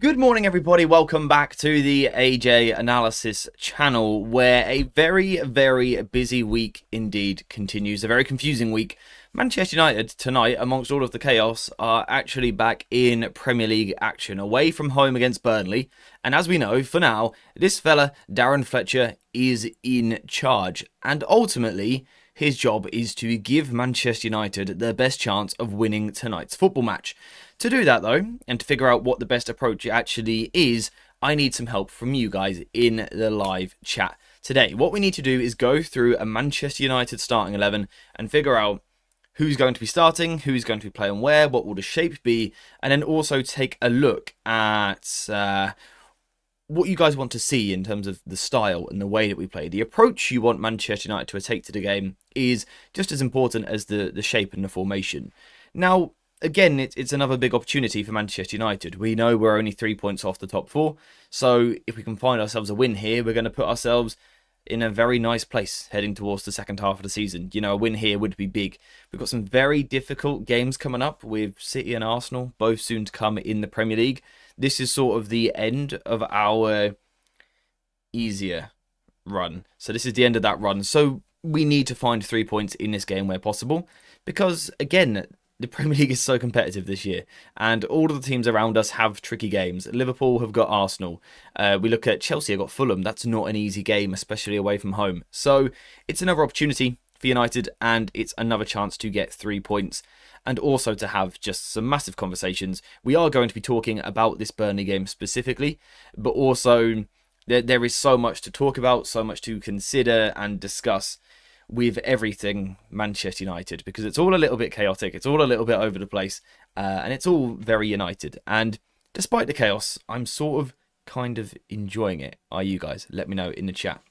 Good morning, everybody. Welcome back to the AJ Analysis channel, where a very, very busy week indeed continues. A very confusing week. Manchester United tonight, amongst all of the chaos, are actually back in Premier League action, away from home against Burnley. And as we know, for now, this fella, Darren Fletcher, is in charge. And ultimately, his job is to give Manchester United their best chance of winning tonight's football match. To do that, though, and to figure out what the best approach actually is, I need some help from you guys in the live chat today. What we need to do is go through a Manchester United starting 11 and figure out who's going to be starting, who's going to be playing where, what will the shape be, and then also take a look at what you guys want to see in terms of the style and the way that we play. The approach you want Manchester United to take to the game is just as important as the shape and the formation. Now, again, it's another big opportunity for Manchester United. We know we're only 3 points off the top four, so if we can find ourselves a win here, we're going to put ourselves in a very nice place heading towards the second half of the season. You know, a win here would be big. We've got some very difficult games coming up with City and Arsenal, both soon to come in the Premier League. This is sort of the end of our easier run. So this is the end of that run. So we need to find 3 points in this game where possible, because, again, the Premier League is so competitive this year, and all of the teams around us have tricky games. Liverpool have got Arsenal. We look at Chelsea, have got Fulham. That's not an easy game, especially away from home. So it's another opportunity for United, and it's another chance to get 3 points, and also to have just some massive conversations. We are going to be talking about this Burnley game specifically, but also there is so much to talk about, so much to consider and discuss with everything Manchester United, because it's all a little bit chaotic, it's all a little bit over the place, and it's all very United. And despite the chaos, I'm sort of kind of enjoying it. Are you guys? Let me know in the chat.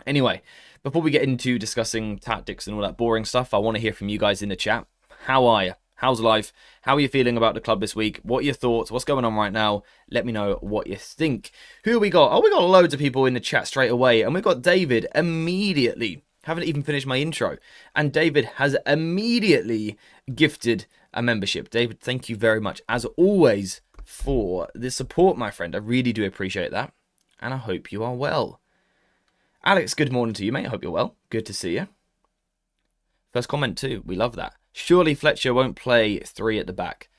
Anyway, before we get into discussing tactics and all that boring stuff, I want to hear from you guys in the chat. How are you? How's life? How are you feeling about the club this week? What are your thoughts? What's going on right now? Let me know what you think. Who have we got? Oh, we got loads of people in the chat straight away, and we've got David immediately. Haven't even finished my intro. And David has immediately gifted a membership. David, thank you very much, as always, for the support, my friend. I really do appreciate that. And I hope you are well. Alex, good morning to you, mate. I hope you're well. Good to see you. First comment too. We love that. Surely Fletcher won't play 3 at the back.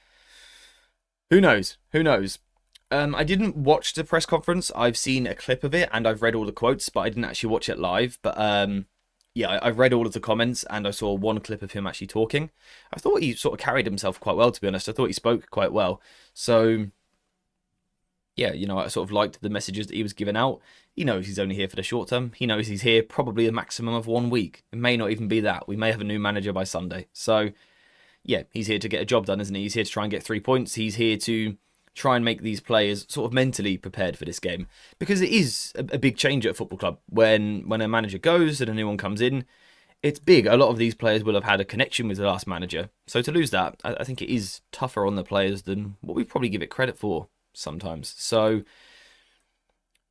Who knows? Who knows? I didn't watch the press conference. I've seen a clip of it and I've read all the quotes, but I didn't actually watch it live. But yeah, I've read all of the comments and I saw one clip of him actually talking. I thought he sort of carried himself quite well, to be honest. I thought he spoke quite well. So, yeah, you know, I sort of liked the messages that he was giving out. He knows he's only here for the short term. He knows he's here probably a maximum of 1 week. It may not even be that. We may have a new manager by Sunday. So, yeah, he's here to get a job done, isn't he? He's here to try and get 3 points. He's here to try and make these players sort of mentally prepared for this game, because it is a big change at a football club. When a manager goes and a new one comes in, it's big. A lot of these players will have had a connection with the last manager, so to lose that, I think it is tougher on the players than what we probably give it credit for sometimes. So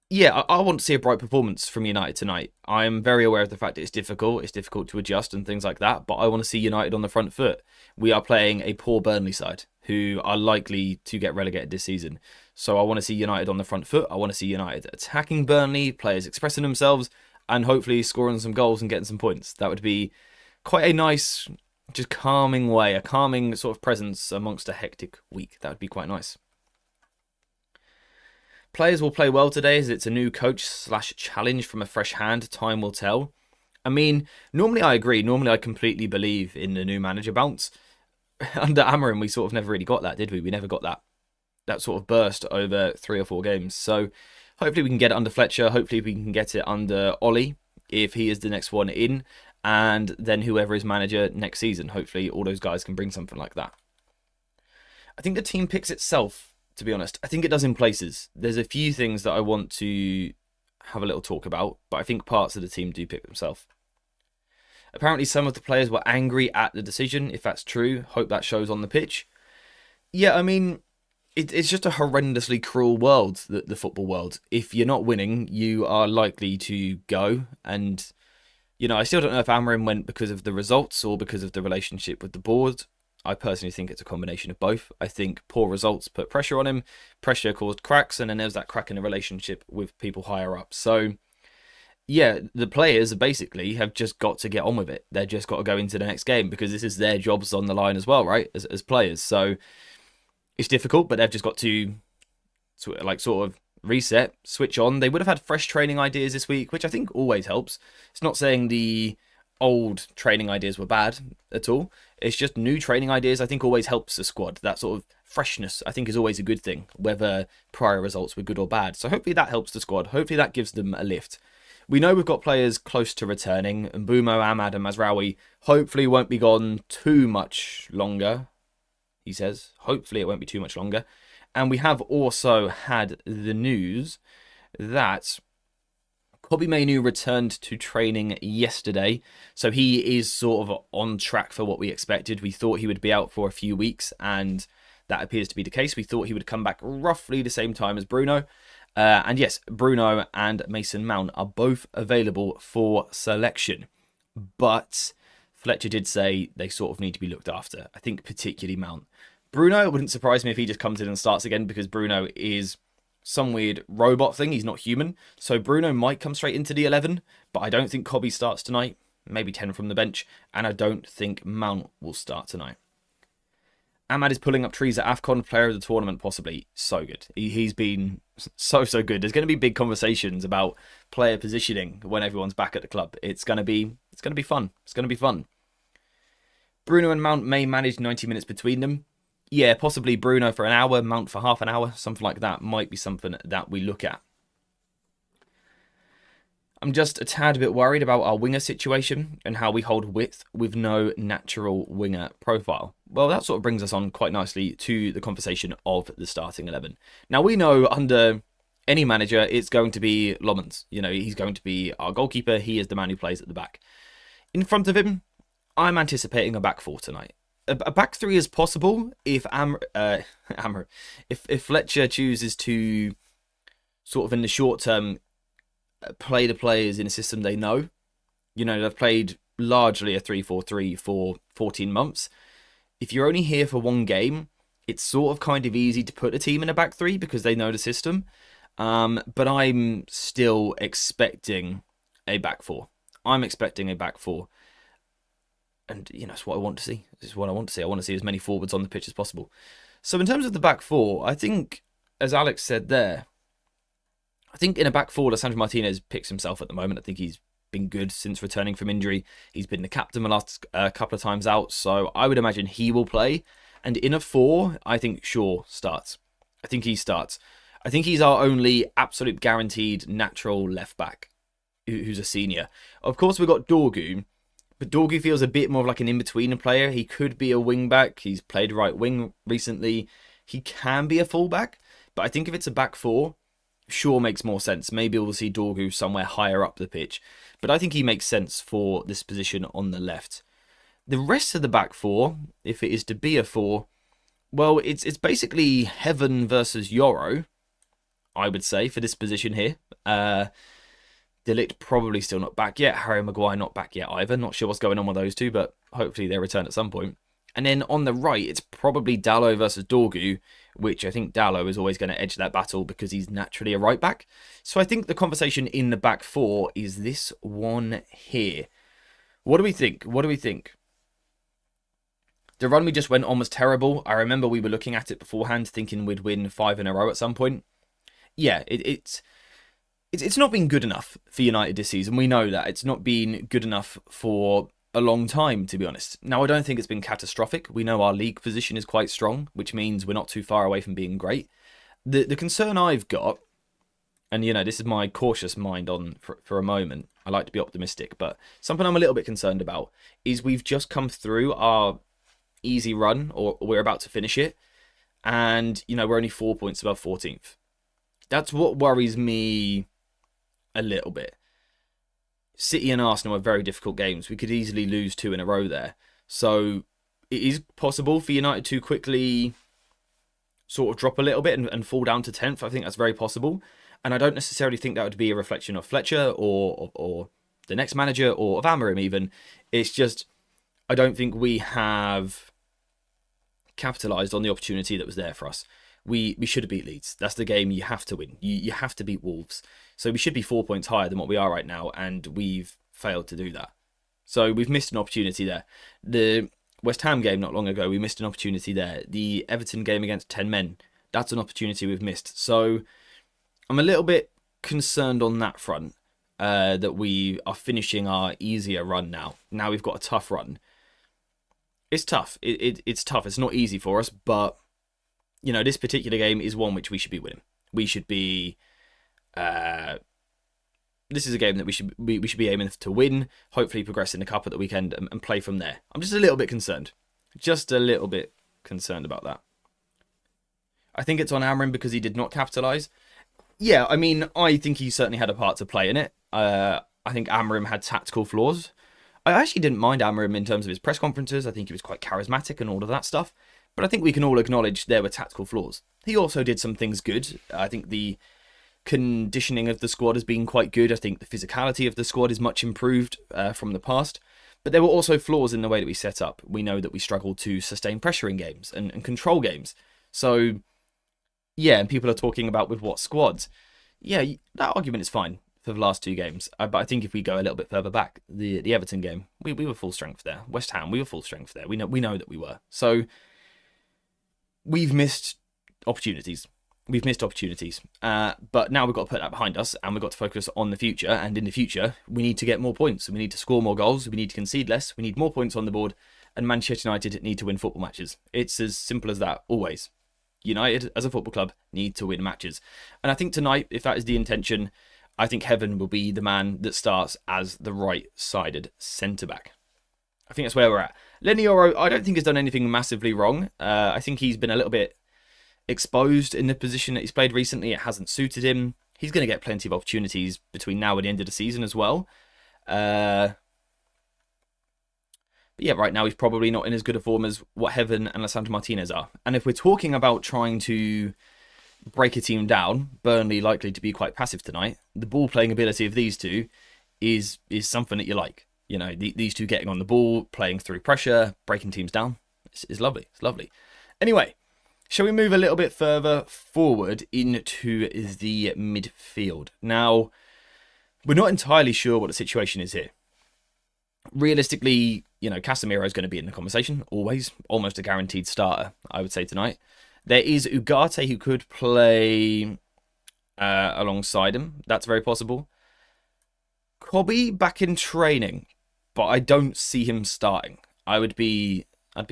yeah, I want to see a bright performance from United tonight. I'm very aware of the fact that it's difficult to adjust and things like that, but I want to see United on the front foot. We are playing a poor Burnley side who are likely to get relegated this season. So I want to see United on the front foot. I want to see United attacking Burnley, players expressing themselves, and hopefully scoring some goals and getting some points. That would be quite a nice, just calming way, a calming sort of presence amongst a hectic week. That would be quite nice. Players will play well today as it's a new coach/challenge from a fresh hand. Time will tell. I mean, normally I agree. Normally I completely believe in the new manager bounce. Under Amorim, we sort of never really got that, did we? We never got that sort of burst over 3 or 4 games. So hopefully we can get it under Fletcher. Hopefully we can get it under Ollie if he is the next one in. And then whoever is manager next season. Hopefully all those guys can bring something like that. I think the team picks itself, to be honest. I think it does in places. There's a few things that I want to have a little talk about, but I think parts of the team do pick themselves. Apparently some of the players were angry at the decision. If that's true, hope that shows on the pitch. Yeah, I mean, it's just a horrendously cruel world, the football world. If you're not winning, you are likely to go. And, you know, I still don't know if Amorim went because of the results or because of the relationship with the board. I personally think it's a combination of both. I think poor results put pressure on him, pressure caused cracks, and then there's that crack in the relationship with people higher up. So, yeah, the players basically have just got to get on with it. They've just got to go into the next game because this is their jobs on the line as well, right? As players. So it's difficult, but they've just got to sort of reset, switch on. They would have had fresh training ideas this week, which I think always helps. It's not saying the old training ideas were bad at all. It's just new training ideas I think always helps the squad. That sort of freshness I think is always a good thing, whether prior results were good or bad. So hopefully that helps the squad. Hopefully that gives them a lift. We know we've got players close to returning. Mbumo, Ahmad and Mazraoui hopefully won't be gone too much longer, he says. Hopefully it won't be too much longer. And we have also had the news that Kobbie Mainoo returned to training yesterday. So he is sort of on track for what we expected. We thought he would be out for a few weeks, and that appears to be the case. We thought he would come back roughly the same time as Bruno. And yes, Bruno and Mason Mount are both available for selection. But Fletcher did say they sort of need to be looked after. I think particularly Mount. Bruno, it wouldn't surprise me if he just comes in and starts again, because Bruno is some weird robot thing. He's not human. So Bruno might come straight into the 11, but I don't think Kobbie starts tonight. Maybe 10 from the bench. And I don't think Mount will start tonight. Ahmad is pulling up trees at AFCON, player of the tournament, possibly. So good. He's been so good. There's going to be big conversations about player positioning when everyone's back at the club. It's going to be fun. It's going to be fun. Bruno and Mount may manage 90 minutes between them. Yeah, possibly Bruno for an hour, Mount for half an hour. Something like that might be something that we look at. I'm just a tad bit worried about our winger situation and how we hold width with no natural winger profile. Well, that sort of brings us on quite nicely to the conversation of the starting 11. Now, we know under any manager, it's going to be Lommans. You know, he's going to be our goalkeeper. He is the man who plays at the back. In front of him, I'm anticipating a back four tonight. A back three is possible if if Fletcher chooses to sort of in the short term play the players in a system they know. You know, they've played largely a 3-4-3 for 14 months. If you're only here for one game, it's sort of kind of easy to put a team in a back three because they know the system. But I'm still expecting a back four. I'm expecting a back four. And, you know, that's what I want to see. This is what I want to see. I want to see as many forwards on the pitch as possible. So in terms of the back four, I think, as Alex said there, I think in a back four, Lisandro Martinez picks himself at the moment. I think he's been good since returning from injury. He's been the captain the last couple of times out. So I would imagine he will play. And in a four, I think Shaw starts. I think he starts. I think he's our only absolute guaranteed natural left back who's a senior. Of course, we've got Dorgu. But Dorgu feels a bit more of like an in-between player. He could be a wing-back. He's played right wing recently. He can be a full-back. But I think if it's a back four, Shaw makes more sense. Maybe we'll see Dorgu somewhere higher up the pitch. But I think he makes sense for this position on the left. The rest of the back four, if it is to be a four, well, it's basically heaven versus Euro, I would say, for this position here. Delict probably still not back yet. Harry Maguire not back yet either. Not sure what's going on with those two, but hopefully they return at some point. And then on the right, it's probably Dalot versus Dorgu, which I think Dalot is always going to edge that battle because he's naturally a right back. So I think the conversation in the back four is this one here. What do we think? What do we think? The run we just went on was terrible. I remember we were looking at it beforehand, thinking we'd win 5 in a row at some point. Yeah, it's not been good enough for United this season. We know that. It's not been good enough for a long time, to be honest. Now, I don't think it's been catastrophic. We know our league position is quite strong, which means we're not too far away from being great. The concern I've got, and, you know, this is my cautious mind on for a moment. I like to be optimistic, but something I'm a little bit concerned about is we've just come through our easy run, or we're about to finish it, and, you know, we're only 4 points above 14th. That's what worries me a little bit. City and Arsenal are very difficult games. We could easily lose 2 in a row there. So it is possible for United to quickly sort of drop a little bit and fall down to 10th. I think that's very possible. And I don't necessarily think that would be a reflection of Fletcher or the next manager or of Amorim even. It's just, I don't think we have capitalised on the opportunity that was there for us. We should have beat Leeds. That's the game you have to win. You have to beat Wolves. So we should be 4 points higher than what we are right now, and we've failed to do that. So we've missed an opportunity there. The West Ham game not long ago, we missed an opportunity there. The Everton game against 10 men, that's an opportunity we've missed. So I'm a little bit concerned on that front, that we are finishing our easier run now. Now we've got a tough run. It's tough. It's tough. It's not easy for us, but you know, this particular game is one which we should be winning. We should be. This is a game that we should be aiming to win. Hopefully, progress in the cup at the weekend and play from there. I'm just a little bit concerned. Just a little bit concerned about that. I think it's on Amram because he did not capitalise. Yeah, I mean, I think he certainly had a part to play in it. I think Amram had tactical flaws. I actually didn't mind Amram in terms of his press conferences. I think he was quite charismatic and all of that stuff. But I think we can all acknowledge there were tactical flaws. He also did some things good. I think the conditioning of the squad has been quite good. I think the physicality of the squad is much improved from the past. But there were also flaws in the way that we set up. We know that we struggle to sustain pressure in games and control games. So, yeah, and people are talking about with what squads. Yeah, that argument is fine for the last 2 games. But I think if we go a little bit further back, the Everton game, we were full strength there. West Ham, we were full strength there. We know that we were. So we've missed opportunities. But now we've got to put that behind us and we've got to focus on the future. And in the future, we need to get more points. We need to score more goals. We need to concede less. We need more points on the board. And Manchester United need to win football matches. It's as simple as that, always. United, as a football club, need to win matches. And I think tonight, if that is the intention, I think Heaven will be the man that starts as the right-sided centre-back. I think that's where we're at. Lenny Yoro, I don't think has done anything massively wrong. I think he's been a little bit exposed in the position that he's played recently. It hasn't suited him. He's going to get plenty of opportunities between now and the end of the season as well. But yeah, right now he's probably not in as good a form as what Heaven and Lisandro Martinez are. And if we're talking about trying to break a team down, Burnley likely to be quite passive tonight, the ball-playing ability of these two is something that you like. You know, these two getting on the ball, playing through pressure, breaking teams down. It's lovely. It's lovely. Anyway, shall we move a little bit further forward into the midfield? Now, we're not entirely sure what the situation is here. Realistically, you know, Casemiro is going to be in the conversation, always. Almost a guaranteed starter, I would say, tonight. There is Ugarte who could play alongside him. That's very possible. Kobe back in training, but I don't see him starting. I'd be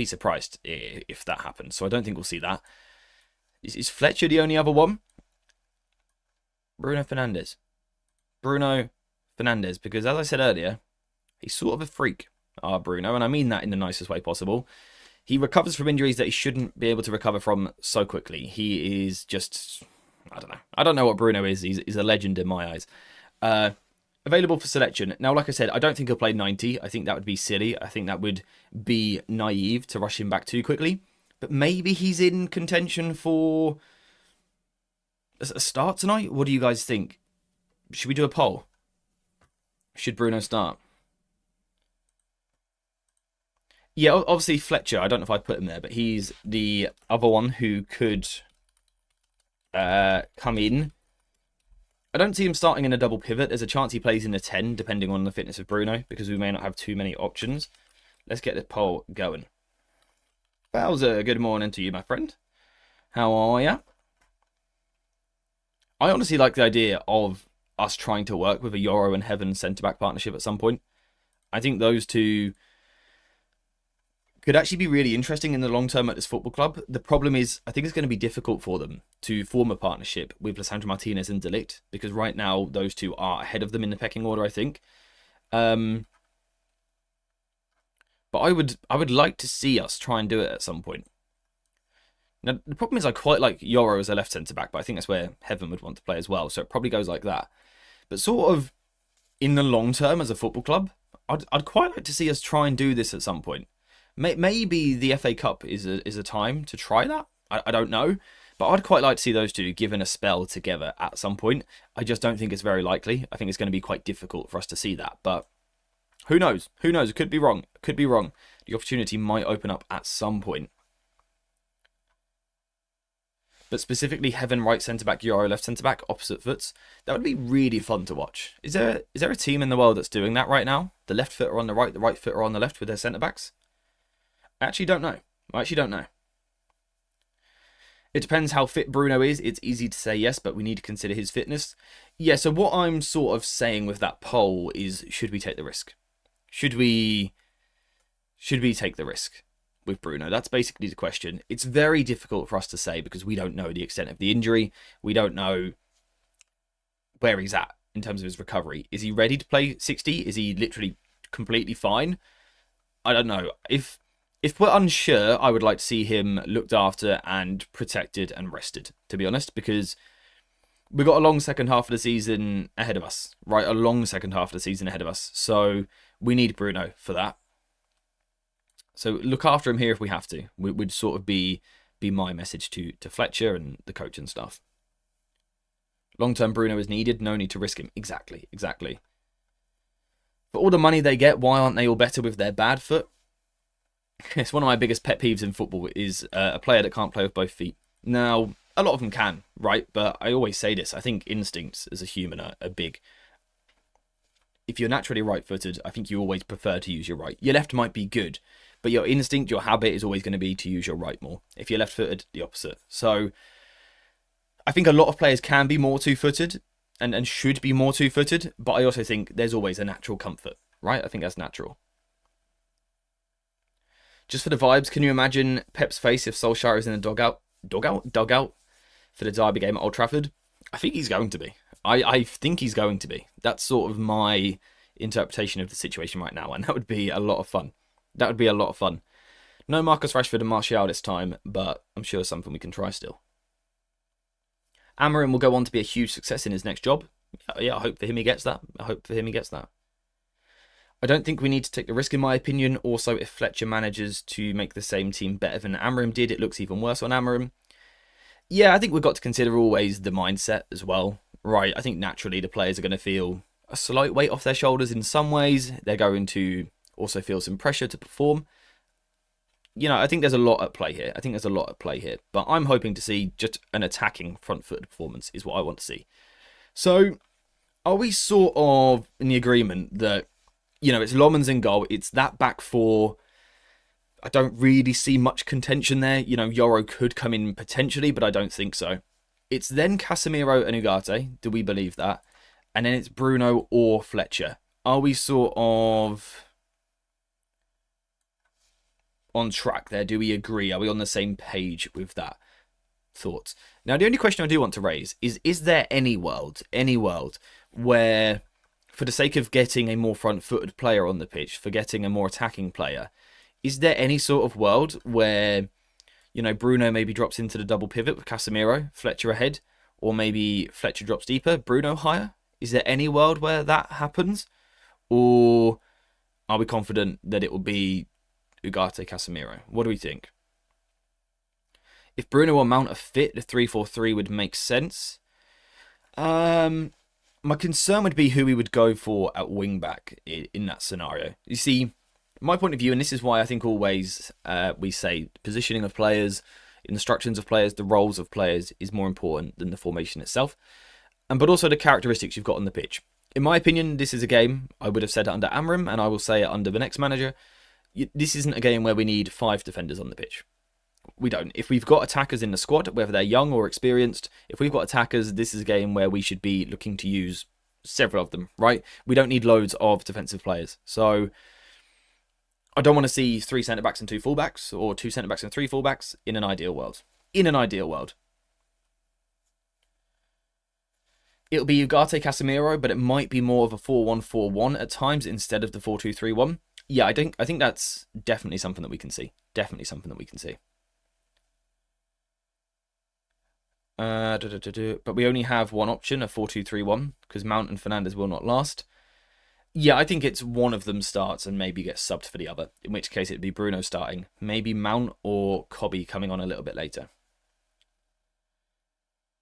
surprised if that happens. So I don't think we'll see that. Is Fletcher the only other one? Bruno Fernandes, because as I said earlier, he's sort of a freak, Bruno, and I mean that in the nicest way possible. He recovers from injuries that he shouldn't be able to recover from so quickly. He is just, I don't know. I don't know what Bruno is. He's a legend in my eyes. Available for selection. Now, like I said, I don't think he'll play 90. I think that would be silly. I think that would be naive to rush him back too quickly. But maybe he's in contention for a start tonight? What do you guys think? Should we do a poll? Should Bruno start? Yeah, obviously Fletcher, I don't know if I'd put him there, but he's the other one who could come in. I don't see him starting in a double pivot. There's a chance he plays in a 10, depending on the fitness of Bruno, because we may not have too many options. Let's get this poll going. Bowser, good morning to you, my friend. How are ya? I honestly like the idea of us trying to work with a Yoro and Heaven centre-back partnership at some point. I think those two could actually be really interesting in the long term at this football club. The problem is, I think it's going to be difficult for them to form a partnership with Lisandro Martinez and De Ligt, because right now those two are ahead of them in the pecking order, I think. But I would like to see us try and do it at some point. Now, the problem is I quite like Yoro as a left centre-back, but I think that's where Heaven would want to play as well, so it probably goes like that. But sort of in the long term as a football club, I'd quite like to see us try and do this at some point. Maybe the FA Cup is a time to try that. I don't know. But I'd quite like to see those two given a spell together at some point. I just don't think it's very likely. I think it's going to be quite difficult for us to see that. But who knows? Who knows? It could be wrong. It could be wrong. The opportunity might open up at some point. but specifically Heaven right centre-back, Euro left centre-back, opposite foots. That would be really fun to watch. Is there a team in the world that's doing that right now? The left footer on the right footer on the left with their centre-backs? I actually don't know. It depends how fit Bruno is. It's easy to say yes, but we need to consider his fitness. Yeah, so what I'm sort of saying with that poll is, should we take the risk? Should we take the risk with Bruno? That's basically the question. It's very difficult for us to say because we don't know the extent of the injury. We don't know where he's at in terms of his recovery. Is he ready to play 60? Is he literally completely fine? I don't know. If we're unsure, I would like to see him looked after and protected and rested, to be honest, because we've got a long second half of the season ahead of us, right? A long second half of the season ahead of us. So we need Bruno for that. So look after him here if we have to. Would sort of be my message to Fletcher and the coach and stuff. Long-term Bruno is needed. No need to risk him. Exactly. For all the money they get, why aren't they all better with their bad foot? It's one of my biggest pet peeves in football is a player that can't play with both feet. Now, a lot of them can, right? But I always say this. I think instincts as a human are big. If you're naturally right-footed, I think you always prefer to use your right. Your left might be good, but your instinct, your habit is always going to be to use your right more. If you're left-footed, the opposite. So I think a lot of players can be more two-footed and should be more two-footed, but I also think there's always a natural comfort, right? I think that's natural. Just for the vibes, can you imagine Pep's face if Solskjaer is in a dugout for the derby game at Old Trafford? I think he's going to be. I think he's going to be. That's sort of my interpretation of the situation right now, and that would be a lot of fun. No Marcus Rashford and Martial this time, but I'm sure it's something we can try still. Amarim will go on to be a huge success in his next job. Yeah, I hope for him he gets that. I don't think we need to take the risk, in my opinion. Also, if Fletcher manages to make the same team better than Amarim did, it looks even worse on Amarim. Yeah, I think we've got to consider always the mindset as well. Right, I think naturally the players are going to feel a slight weight off their shoulders in some ways. They're going to also feel some pressure to perform. You know, I think there's a lot at play here. But I'm hoping to see just an attacking front-footed performance is what I want to see. So, are we sort of in the agreement that, you know, it's Lomans in goal, it's that back four. I don't really see much contention there. You know, Yoro could come in potentially, but I don't think so. It's then Casemiro and Ugarte. Do we believe that? And then it's Bruno or Fletcher. Are we sort of on track there? Do we agree? Are we on the same page with that? Thoughts? Now, the only question I do want to raise is there any world where, for the sake of getting a more front-footed player on the pitch, for getting a more attacking player, is there any sort of world where, you know, Bruno maybe drops into the double pivot with Casemiro, Fletcher ahead, or maybe Fletcher drops deeper, Bruno higher? Is there any world where that happens? Or are we confident that it will be Ugarte, Casemiro? What do we think? If Bruno or Mount are fit, the 3-4-3 would make sense. My concern would be who we would go for at wing-back in that scenario. You see, my point of view, and this is why I think always we say positioning of players, instructions of players, the roles of players is more important than the formation itself. But also the characteristics you've got on the pitch. In my opinion, this is a game, I would have said it under Amarim, and I will say it under the next manager. This isn't a game where we need 5 defenders on the pitch. We don't. If we've got attackers in the squad, whether they're young or experienced, if we've got attackers, this is a game where we should be looking to use several of them, right? We don't need loads of defensive players. So I don't want to see 3 centre-backs and 2 full-backs, or 2 centre-backs and 3 full-backs in an ideal world. It'll be Ugarte Casemiro, but it might be more of a 4-1-4-1 at times instead of the 4-2-3-1. Yeah, I think that's definitely something that we can see. But we only have one option, a 4-2-3-1, because Mount and Fernandes will not last. Yeah, I think it's one of them starts and maybe gets subbed for the other, in which case it'd be Bruno starting. Maybe Mount or Cobby coming on a little bit later.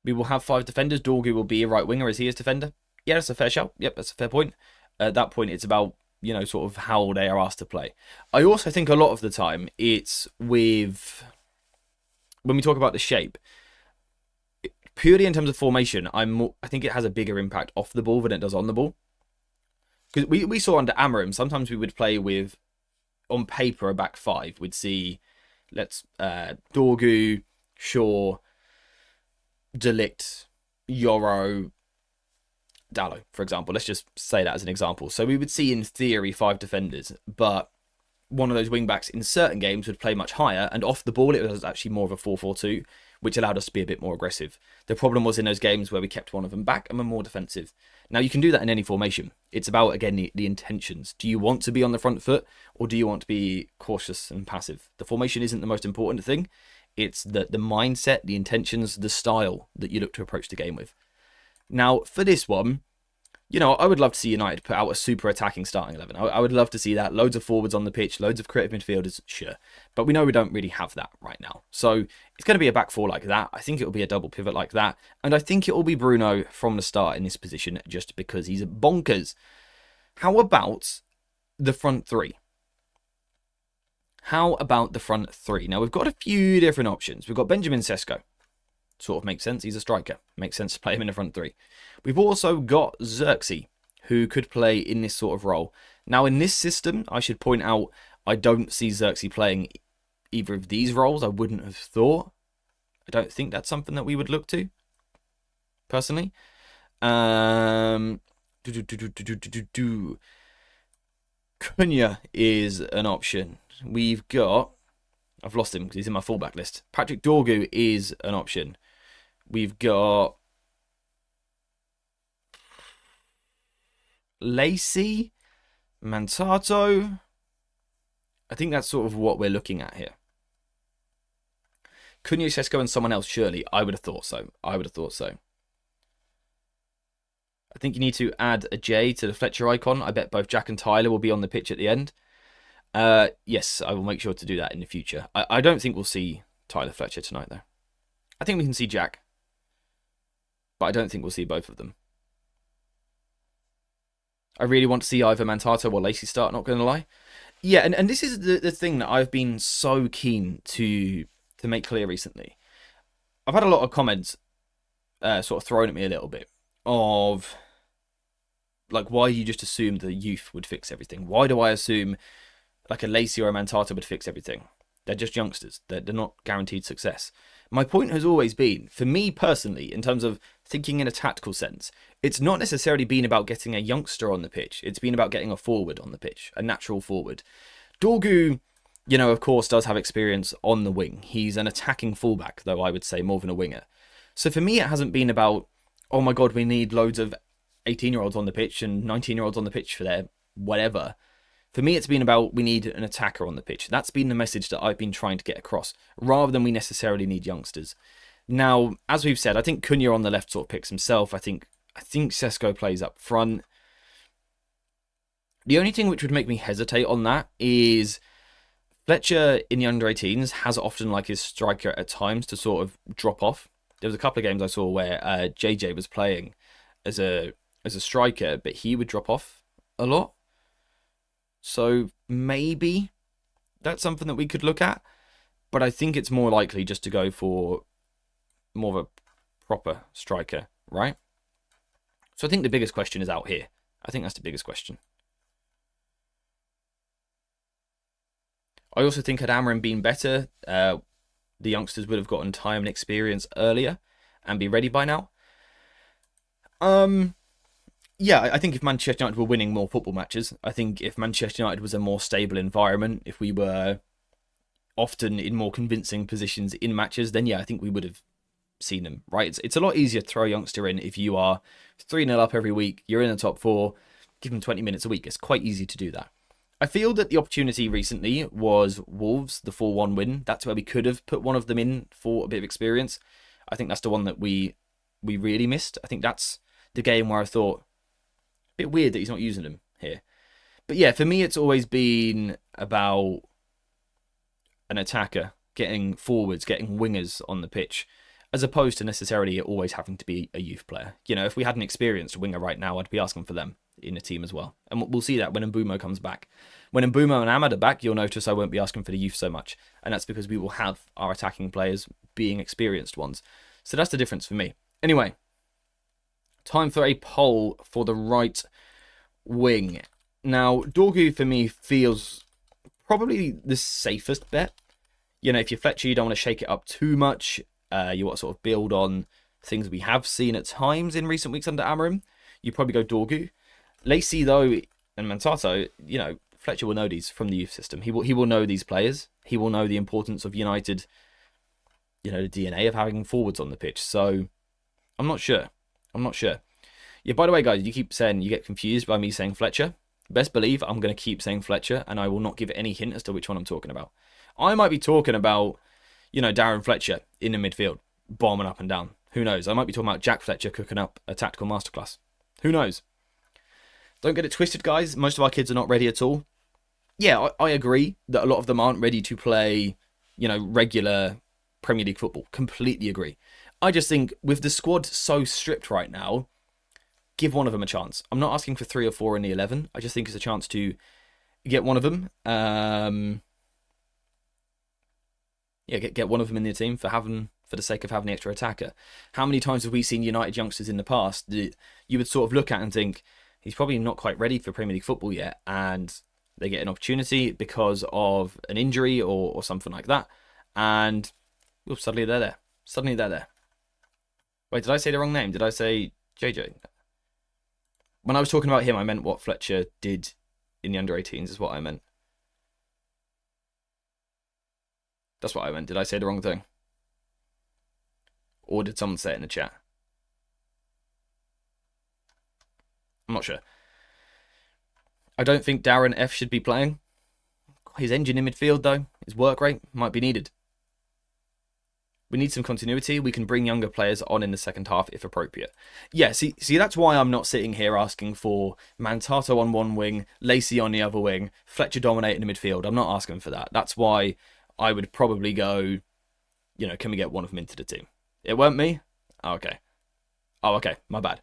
We will have 5 defenders. Dorgu will be a right winger as he is defender. Yeah, that's a fair shout. Yep, that's a fair point. At that point, it's about, you know, sort of how they are asked to play. I also think a lot of the time it's with, when we talk about the shape, Purely in terms of formation, I think it has a bigger impact off the ball than it does on the ball. Because we saw under Amarim, sometimes we would play with, on paper, a back five. We'd see, Dorgu, Shaw, De Ligt, Yoro, Dallo, for example. Let's just say that as an example. So we would see, in theory, 5 defenders, but one of those wing-backs in certain games would play much higher, and off the ball it was actually more of a 4-4-2, which allowed us to be a bit more aggressive. The problem was in those games where we kept one of them back and were more defensive. Now, you can do that in any formation. It's about, again, the intentions. Do you want to be on the front foot, or do you want to be cautious and passive? The formation isn't the most important thing. It's the mindset, the intentions, the style that you look to approach the game with. Now, for this one, I would love to see United put out a super attacking starting 11. I would love to see that. Loads of forwards on the pitch, loads of creative midfielders, sure. But we know we don't really have that right now. So it's going to be a back four like that. I think it will be a double pivot like that. And I think it will be Bruno from the start in this position just because he's bonkers. How about the front three? Now, we've got a few different options. We've got Benjamin Sesko. Sort of makes sense. He's a striker. Makes sense to play him in the front three. We've also got Xerxes, who could play in this sort of role. Now, in this system, I should point out, I don't see Xerxes playing either of these roles. I wouldn't have thought. I don't think that's something that we would look to, personally. Cunha is an option. We've got... I've lost him because he's in my fullback list. Patrick Dorgu is an option. We've got Lacey, Mantato. I think that's sort of what we're looking at here. Cunha, Sesko, and someone else, surely. I would have thought so. I think you need to add a J to the Fletcher icon. I bet both Jack and Tyler will be on the pitch at the end. Yes, I will make sure to do that in the future. I don't think we'll see Tyler Fletcher tonight, though. I think we can see Jack. But I don't think we'll see both of them. I really want to see either Mantato or Lacey start, not going to lie. Yeah, and this is the thing that I've been so keen to make clear recently. I've had a lot of comments sort of thrown at me a little bit of, like, why you just assume the youth would fix everything. Why do I assume like a Lacey or a Mantato would fix everything? They're just youngsters. They're not guaranteed success. My point has always been, for me personally, in terms of thinking in a tactical sense, it's not necessarily been about getting a youngster on the pitch. It's been about getting a forward on the pitch, a natural forward. Dorgu, of course, does have experience on the wing. He's an attacking fullback, though I would say more than a winger. So for me, it hasn't been about, oh my God, we need loads of 18-year-olds on the pitch and 19-year-olds on the pitch for their whatever. For me, it's been about we need an attacker on the pitch. That's been the message that I've been trying to get across, rather than we necessarily need youngsters. Now, as we've said, I think Cunha on the left sort of picks himself. I think Sesko plays up front. The only thing which would make me hesitate on that is Fletcher in the under-18s has often like his striker at times to sort of drop off. There was a couple of games I saw where JJ was playing as a striker, but he would drop off a lot. So maybe that's something that we could look at. But I think it's more likely just to go for more of a proper striker, right? So I think the biggest question is out here. I think that's the biggest question. I also think had Amarim been better, the youngsters would have gotten time and experience earlier and be ready by now. Yeah, I think if Manchester United were winning more football matches, I think if Manchester United was a more stable environment, if we were often in more convincing positions in matches, then yeah, I think we would have seen them, right? It's a lot easier to throw a youngster in if you are 3-0 up every week, you're in the top four, give them 20 minutes a week. It's quite easy to do that. I feel that the opportunity recently was Wolves, the 4-1 win. That's where we could have put one of them in for a bit of experience. I think that's the one that we really missed. I think that's the game where I thought, bit weird that he's not using them here. But yeah, for me, it's always been about an attacker, getting forwards, getting wingers on the pitch, as opposed to necessarily it always having to be a youth player. If we had an experienced winger right now, I'd be asking for them in a team as well. And we'll see that when Mbeumo comes back. When Mbeumo and Ahmad are back, you'll notice I won't be asking for the youth so much. And that's because we will have our attacking players being experienced ones. So that's the difference for me. Anyway, time for a poll for the right wing. Now, Dorgu for me feels probably the safest bet. You know, if you're Fletcher, you don't want to shake it up too much. You want to sort of build on things we have seen at times in recent weeks under Amorim. You probably go Dorgu. Lacey, though, and Mantato, you know, Fletcher will know these from the youth system. He will know these players. He will know the importance of United, you know, the DNA of having forwards on the pitch. So, I'm not sure. Yeah, by the way, guys, you keep saying you get confused by me saying Fletcher. Best believe I'm going to keep saying Fletcher, and I will not give any hint as to which one I'm talking about. I might be talking about, you know, Darren Fletcher in the midfield, bombing up and down. Who knows? I might be talking about Jack Fletcher cooking up a tactical masterclass. Who knows? Don't get it twisted, guys. Most of our kids are not ready at all. Yeah, I agree that a lot of them aren't ready to play, you know, regular Premier League football. Completely agree. I just think with the squad so stripped right now, give one of them a chance. I'm not asking for 3 or 4 in the 11. I just think it's a chance to get one of them. Get one of them in the team for the sake of having the extra attacker. How many times have we seen United youngsters in the past that you would sort of look at and think, he's probably not quite ready for Premier League football yet, and they get an opportunity because of an injury or something like that, and suddenly they're there. Wait, did I say the wrong name? Did I say JJ? When I was talking about him, I meant what Fletcher did in the under-18s is what I meant. That's what I meant. Did I say the wrong thing? Or did someone say it in the chat? I'm not sure. I don't think Darren F should be playing. His engine in midfield, though, his work rate might be needed. We need some continuity. We can bring younger players on in the second half if appropriate. Yeah, see, that's why I'm not sitting here asking for Mantato on one wing, Lacey on the other wing, Fletcher dominating the midfield. I'm not asking for that. That's why I would probably go, you know, can we get one of them into the team? It weren't me? Oh, okay. My bad.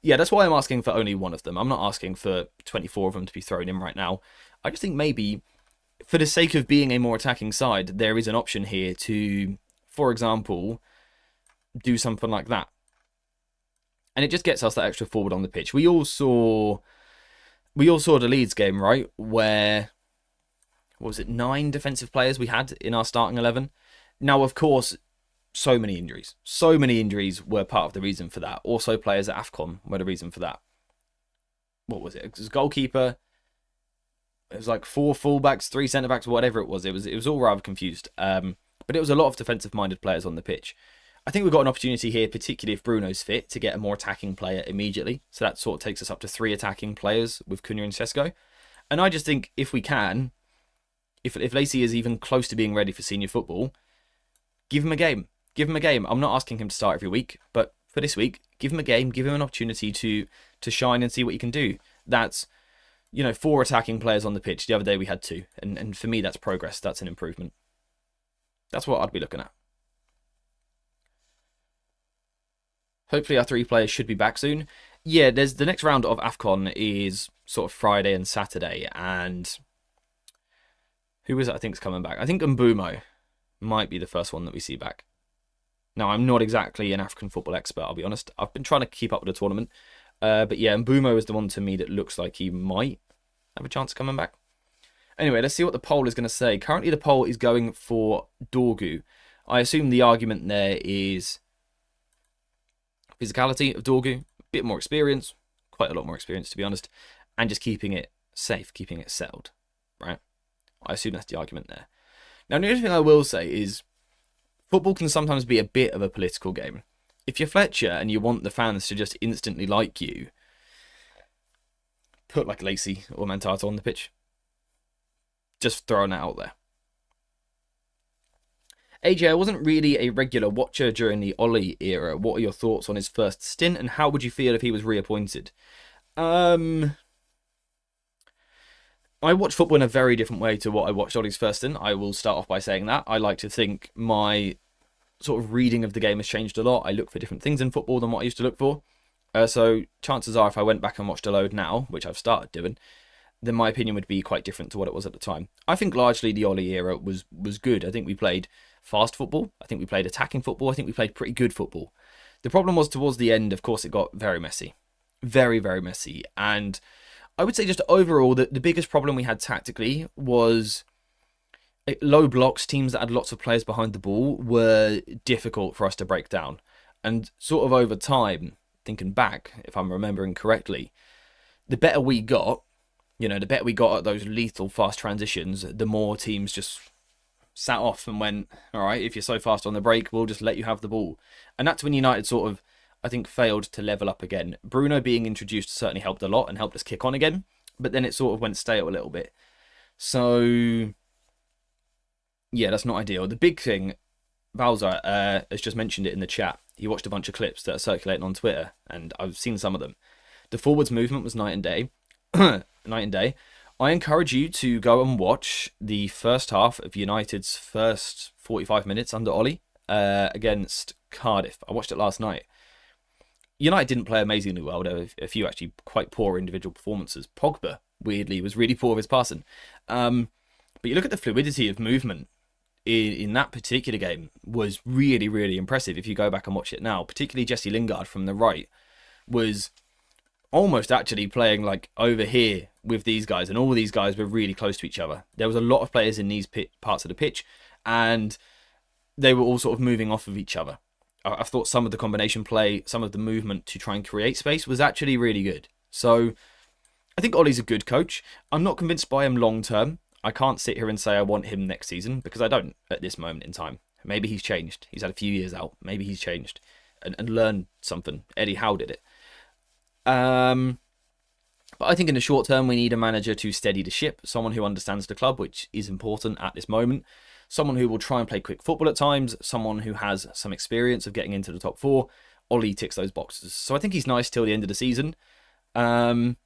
Yeah, that's why I'm asking for only one of them. I'm not asking for 24 of them to be thrown in right now. I just think maybe, for the sake of being a more attacking side, there is an option here to, for example, do something like that. And it just gets us that extra forward on the pitch. We all saw the Leeds game, right? Where, what was it, 9 defensive players we had in our starting 11. Now, of course, so many injuries. So many injuries were part of the reason for that. Also, players at AFCON were the reason for that. What was it? It was goalkeeper. It was like 4 fullbacks, 3 centre-backs, whatever it was. It was all rather confused. But it was a lot of defensive-minded players on the pitch. I think we've got an opportunity here, particularly if Bruno's fit, to get a more attacking player immediately. So that sort of takes us up to 3 attacking players with Cunha and Sesko. And I just think if we can, if Lacey is even close to being ready for senior football, give him a game. Give him a game. I'm not asking him to start every week, but for this week, give him a game, give him an opportunity to shine and see what he can do. That's, you know, 4 attacking players on the pitch. The other day we had 2. And for me, that's progress. That's an improvement. That's what I'd be looking at. Hopefully our 3 players should be back soon. Yeah, there's the next round of AFCON is sort of Friday and Saturday. And who is it I think is coming back? I think Mbumo might be the first one that we see back. Now, I'm not exactly an African football expert, I'll be honest. I've been trying to keep up with the tournament. But yeah, Mbumo is the one to me that looks like he might have a chance of coming back. Anyway, let's see what the poll is going to say. Currently, the poll is going for Dorgu. I assume the argument there is physicality of Dorgu, a bit more experience, quite a lot more experience, to be honest, and just keeping it safe, keeping it settled, right? I assume that's the argument there. Now, the only thing I will say is football can sometimes be a bit of a political game. If you're Fletcher and you want the fans to just instantly like you, put like Lacey or Mantato on the pitch. Just throwing that out there. AJ, I wasn't really a regular watcher during the Ollie era. What are your thoughts on his first stint, and how would you feel if he was reappointed? I watch football in a very different way to what I watched Ollie's first stint. I will start off by saying that. I like to think my sort of reading of the game has changed a lot. I look for different things in football than what I used to look for. So chances are if I went back and watched a load now, which I've started doing, then my opinion would be quite different to what it was at the time. I think largely the Ollie era was good. I think we played fast football. I think we played attacking football. I think we played pretty good football. The problem was towards the end, of course, it got very messy. Very, very messy. And I would say just overall, the biggest problem we had tactically was low blocks. Teams that had lots of players behind the ball were difficult for us to break down. And sort of over time, thinking back, if I'm remembering correctly, the better we got, the better we got at those lethal fast transitions, the more teams just sat off and went, all right, if you're so fast on the break, we'll just let you have the ball. And that's when United sort of, I think, failed to level up again. Bruno being introduced certainly helped a lot and helped us kick on again, but then it sort of went stale a little bit. So, yeah, that's not ideal. The big thing, Valza has just mentioned it in the chat. He watched a bunch of clips that are circulating on Twitter, and I've seen some of them. The forwards movement was night and day. Night and day. I encourage you to go and watch the first half of United's first 45 minutes under Ollie against Cardiff. I watched it last night. United didn't play amazingly well. There were a few actually quite poor individual performances. Pogba, weirdly, was really poor with his passing. But you look at the fluidity of movement in that particular game was really, really impressive. If you go back and watch it now, particularly Jesse Lingard from the right was almost actually playing like over here with these guys, and all of these guys were really close to each other. There was a lot of players in these parts of the pitch, and they were all sort of moving off of each other. I thought some of the combination play, some of the movement to try and create space was actually really good. So I think Ollie's a good coach. I'm not convinced by him long term. I can't sit here and say I want him next season, because I don't at this moment in time. Maybe he's changed. He's had a few years out. Maybe he's changed and learned something. Eddie Howe did it. But I think in the short term, we need a manager to steady the ship, someone who understands the club, which is important at this moment, someone who will try and play quick football at times, someone who has some experience of getting into the top four. Ollie ticks those boxes. So I think he's nice till the end of the season. And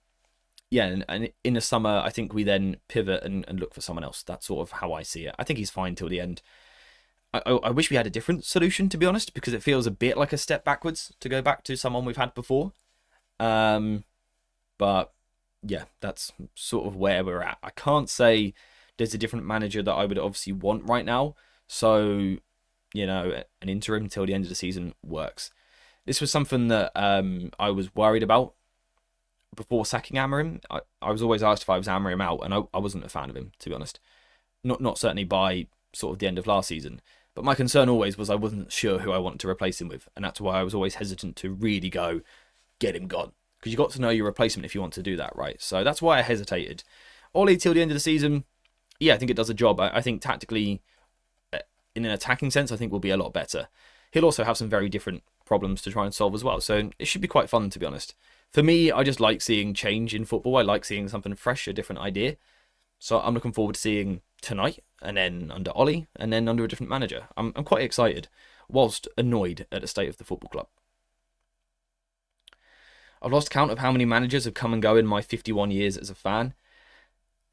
in the summer, I think we then pivot and look for someone else. That's sort of how I see it. I think he's fine till the end. I wish we had a different solution, to be honest, because it feels a bit like a step backwards to go back to someone we've had before. But yeah, that's sort of where we're at. I can't say there's a different manager that I would obviously want right now. So, an interim till the end of the season works. This was something that I was worried about before sacking Amorim. I was always asked if I was Amorim out, and I wasn't a fan of him, to be honest. Not certainly by sort of the end of last season. But my concern always was I wasn't sure who I wanted to replace him with. And that's why I was always hesitant to really go, get him gone. Because you've got to know your replacement if you want to do that, right? So that's why I hesitated. Ollie, till the end of the season, yeah, I think it does a job. I think tactically, in an attacking sense, I think we'll be a lot better. He'll also have some very different problems to try and solve as well. So it should be quite fun, to be honest. For me, I just like seeing change in football. I like seeing something fresh, a different idea. So I'm looking forward to seeing tonight, and then under Ollie, and then under a different manager. I'm quite excited, whilst annoyed at the state of the football club. I've lost count of how many managers have come and go in my 51 years as a fan.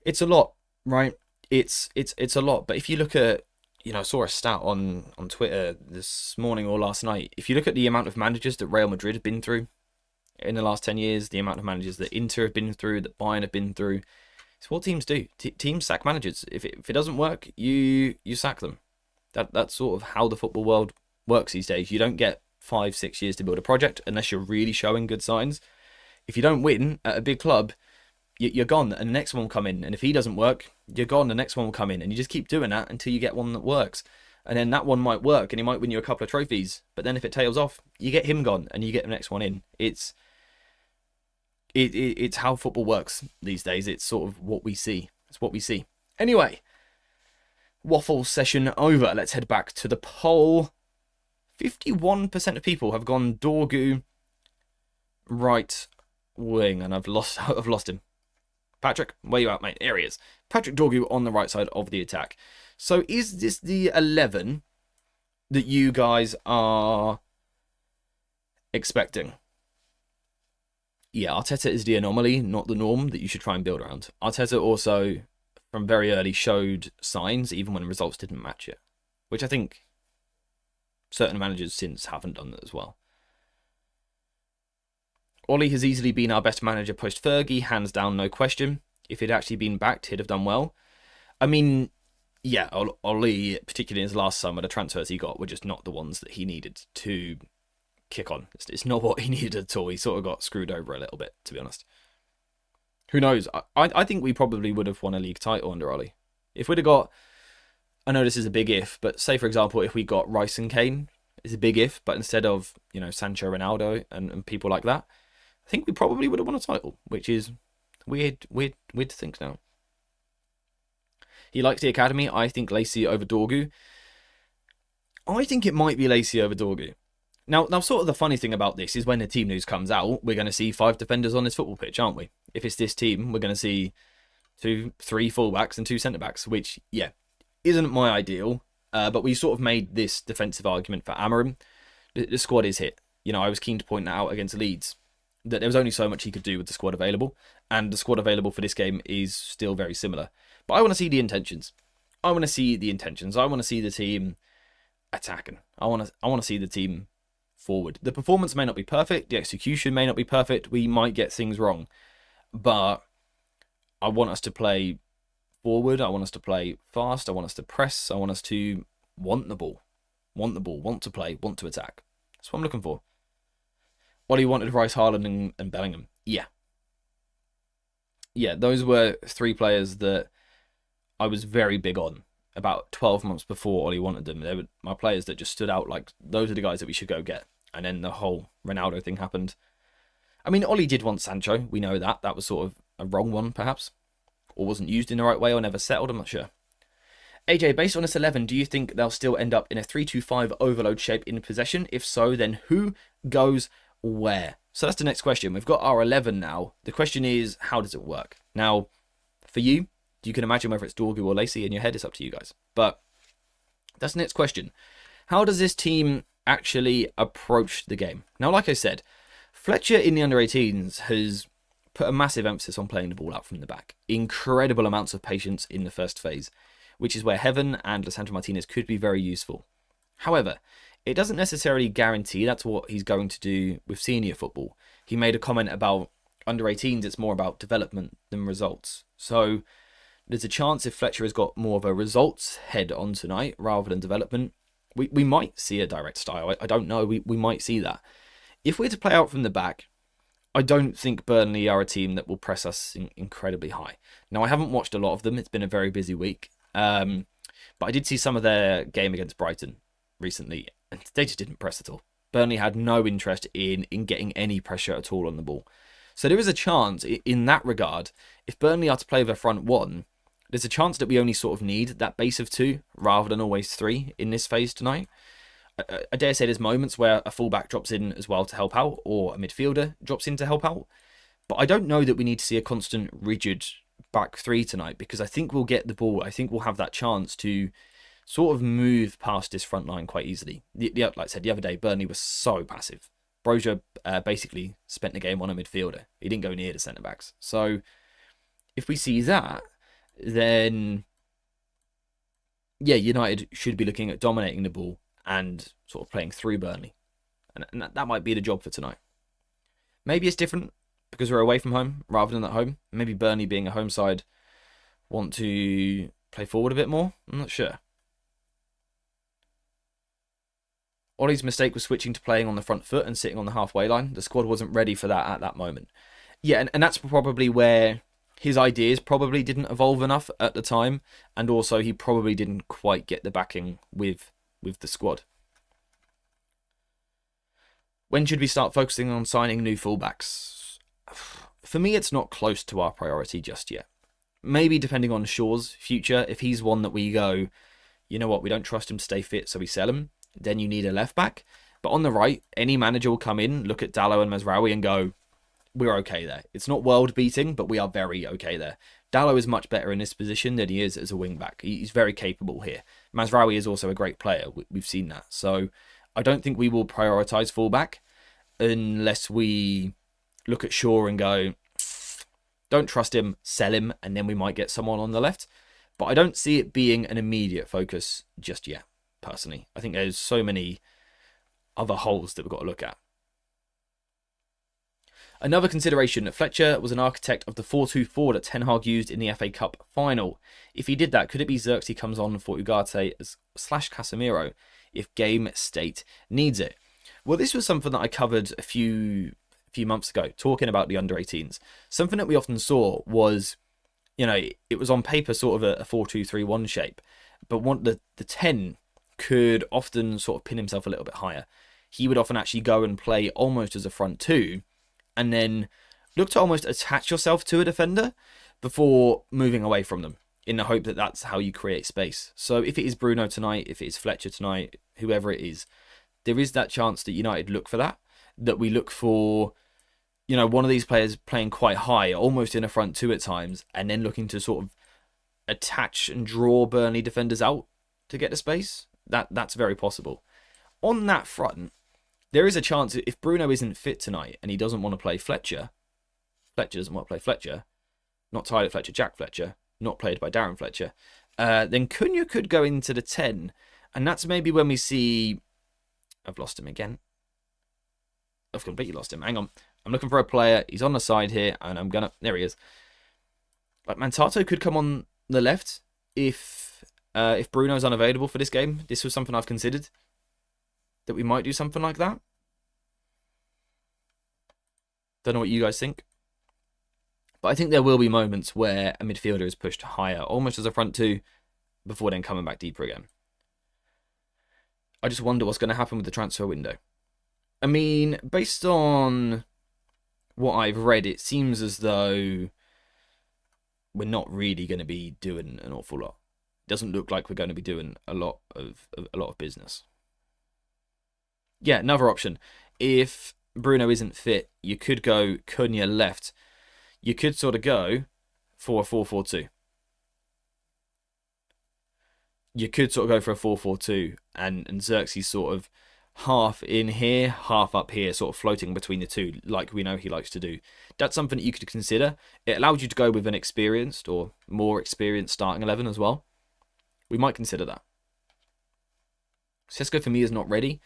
It's a lot, right? It's a lot. But if you look at, I saw a stat on Twitter this morning or last night. If you look at the amount of managers that Real Madrid have been through in the last 10 years, the amount of managers that Inter have been through, that Bayern have been through, it's what teams do. Teams sack managers. If it doesn't work, you sack them. That's sort of how the football world works these days. You don't get 5-6 years to build a project unless you're really showing good signs. If you don't win at a big club, you're gone, and the next one will come in. And if he doesn't work, you're gone, the next one will come in. And you just keep doing that until you get one that works. And then that one might work, and he might win you a couple of trophies. But then if it tails off, you get him gone, and you get the next one in. It's how football works these days. It's sort of what we see. It's what we see. Anyway, waffle session over. Let's head back to the poll. 51% of people have gone Dorgu right wing, and I've lost him. Patrick, where you at, mate? Here he is. Patrick Dorgu on the right side of the attack. So is this the 11 that you guys are expecting? Yeah, Arteta is the anomaly, not the norm that you should try and build around. Arteta also, from very early, showed signs, even when results didn't match it, which I think certain managers since haven't done that as well. Ollie has easily been our best manager post-Fergie, hands down, no question. If he'd actually been backed, he'd have done well. I mean, Yeah, Ollie, particularly in his last summer, the transfers he got were just not the ones that he needed to kick on. It's not what he needed at all. He sort of got screwed over a little bit, to be honest. Who knows? I think we probably would have won a league title under Ollie. If we'd have got, I know this is a big if, but say for example, if we got Rice and Kane, it's a big if, but instead of, Sancho, Ronaldo and people like that, I think we probably would have won a title, which is weird to think now. He likes the academy. I think Lacey over Dorgu. I think it might be Lacey over Dorgu. Now, sort of the funny thing about this is when the team news comes out, we're going to see 5 defenders on this football pitch, aren't we? If it's this team, we're going to see 3 fullbacks and 2 centre-backs, which, yeah, isn't my ideal. But we sort of made this defensive argument for Amorim. The squad is hit. I was keen to point that out against Leeds, that there was only so much he could do with the squad available, and the squad available for this game is still very similar. But I want to see the intentions. I want to see the team attacking. I want to see the team forward. The performance may not be perfect. The execution may not be perfect. We might get things wrong. But I want us to play forward. I want us to play fast. I want us to press. I want us to want the ball. Want to play, want to attack. That's what I'm looking for. Ollie wanted Rice, Haaland and Bellingham. Yeah. Yeah, those were 3 players that I was very big on about 12 months before Ollie wanted them. They were my players that just stood out like, those are the guys that we should go get. And then the whole Ronaldo thing happened. I mean, Ollie did want Sancho. We know that. That was sort of a wrong one, perhaps. Or wasn't used in the right way or never settled. I'm not sure. AJ, based on this 11, do you think they'll still end up in a 3-2-5 overload shape in possession? If so, then who goes where? So that's the next question. We've got our 11 now. The question is, how does it work? Now, for you can imagine whether it's Dorgu or Lacey in your head. It's up to you guys. But that's the next question. How does this team actually approach the game? Now, like I said, Fletcher in the under-18s has put a massive emphasis on playing the ball out from the back. Incredible amounts of patience in the first phase, which is where Heaven and Lisandro Martinez could be very useful. However, it doesn't necessarily guarantee that's what he's going to do with senior football. He made a comment about under-18s, it's more about development than results. So there's a chance if Fletcher has got more of a results head on tonight rather than development, we might see a direct style. I don't know. We might see that. If we're to play out from the back, I don't think Burnley are a team that will press us incredibly high. Now, I haven't watched a lot of them. It's been a very busy week. But I did see some of their game against Brighton recently, and they just didn't press at all. Burnley had no interest in getting any pressure at all on the ball. So there is a chance in that regard, if Burnley are to play with a front one, there's a chance that we only sort of need that base of 2 rather than always 3 in this phase tonight. I dare say there's moments where a fullback drops in as well to help out, or a midfielder drops in to help out. But I don't know that we need to see a constant rigid back 3 tonight, because I think we'll get the ball. I think we'll have that chance to sort of move past this front line quite easily. Like I said, the other day, Burnley was so passive. Brozier basically spent the game on a midfielder. He didn't go near the centre-backs. So if we see that, then yeah, United should be looking at dominating the ball and sort of playing through Burnley. And that might be the job for tonight. Maybe it's different because we're away from home rather than at home. Maybe Burnley, being a home side, want to play forward a bit more. I'm not sure. Ollie's mistake was switching to playing on the front foot and sitting on the halfway line. The squad wasn't ready for that at that moment. Yeah, and that's probably where his ideas probably didn't evolve enough at the time, and also he probably didn't quite get the backing with the squad. When should we start focusing on signing new fullbacks? For me, it's not close to our priority just yet. Maybe depending on Shaw's future, if he's one that we go, you know what, we don't trust him to stay fit, so we sell him, then you need a left back. But on the right, any manager will come in, look at Dalot and Mazraoui and go, we're okay there. It's not world beating, but we are very okay there. Dalot is much better in this position than he is as a wing back. He's very capable here. Mazraoui is also a great player. We've seen that. So I don't think we will prioritise fullback unless we look at Shaw and go, don't trust him, sell him, and then we might get someone on the left. But I don't see it being an immediate focus just yet, personally. I think there's so many other holes that we've got to look at. Another consideration, Fletcher was an architect of the 4-2-4 that Ten Hag used in the FA Cup final. If he did that, could it be Xerxes comes on for Ugarte / Casemiro if game state needs it? Well, this was something that I covered a few months ago, talking about the under-18s. Something that we often saw was, it was on paper sort of a 4-2-3-1 shape, but the 10 could often sort of pin himself a little bit higher. He would often actually go and play almost as a front two, and then look to almost attach yourself to a defender before moving away from them, in the hope that that's how you create space. So if it is Bruno tonight, if it is Fletcher tonight, whoever it is, there is that chance that United look for that we look for, one of these players playing quite high, almost in a front two at times, and then looking to sort of attach and draw Burnley defenders out to get the space. That's very possible. On that front, there is a chance if Bruno isn't fit tonight and he doesn't want to play Fletcher doesn't want to play Fletcher, not Tyler Fletcher, Jack Fletcher, not played by Darren Fletcher, then Cunha could go into the 10, and that's maybe when we see... I've lost him again. I've completely lost him. Hang on. I'm looking for a player. He's on the side here, and I'm gonna... There he is. Like, Mantato could come on the left if Bruno's unavailable for this game. This was something I've considered, that we might do something like that. Don't know what you guys think. But I think there will be moments where a midfielder is pushed higher, almost as a front two, before then coming back deeper again. I just wonder what's going to happen with the transfer window. I mean, based on what I've read, it seems as though we're not really going to be doing an awful lot. It doesn't look like we're going to be doing a lot of business. Yeah, another option. If Bruno isn't fit, you could go Cunha left. You could sort of go for a 4-4-2. You could sort of go for a 4-4-2 and Xerxes sort of half in here, half up here, sort of floating between the two, like we know he likes to do. That's something that you could consider. It allows you to go with an experienced or more experienced starting 11 as well. We might consider that. Sesko for me is not ready.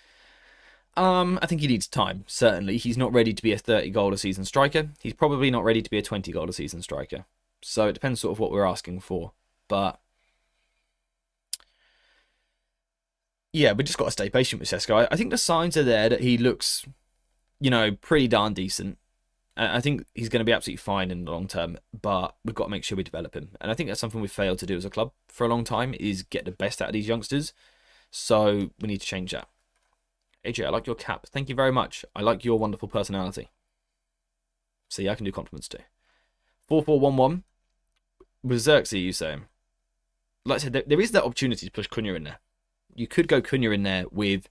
I think he needs time, certainly. He's not ready to be a 30-goal-a-season striker. He's probably not ready to be a 20-goal-a-season striker. So it depends sort of what we're asking for. But yeah, we just got to stay patient with Sesko. I think the signs are there that he looks, pretty darn decent. I think he's going to be absolutely fine in the long term, but we've got to make sure we develop him. And I think that's something we've failed to do as a club for a long time, is get the best out of these youngsters. So we need to change that. AJ, I like your cap. Thank you very much. I like your wonderful personality. See, I can do compliments too. 4-4-1-1. With Xerxes, you say? Like I said, there is that opportunity to push Cunha in there. You could go Cunha in there with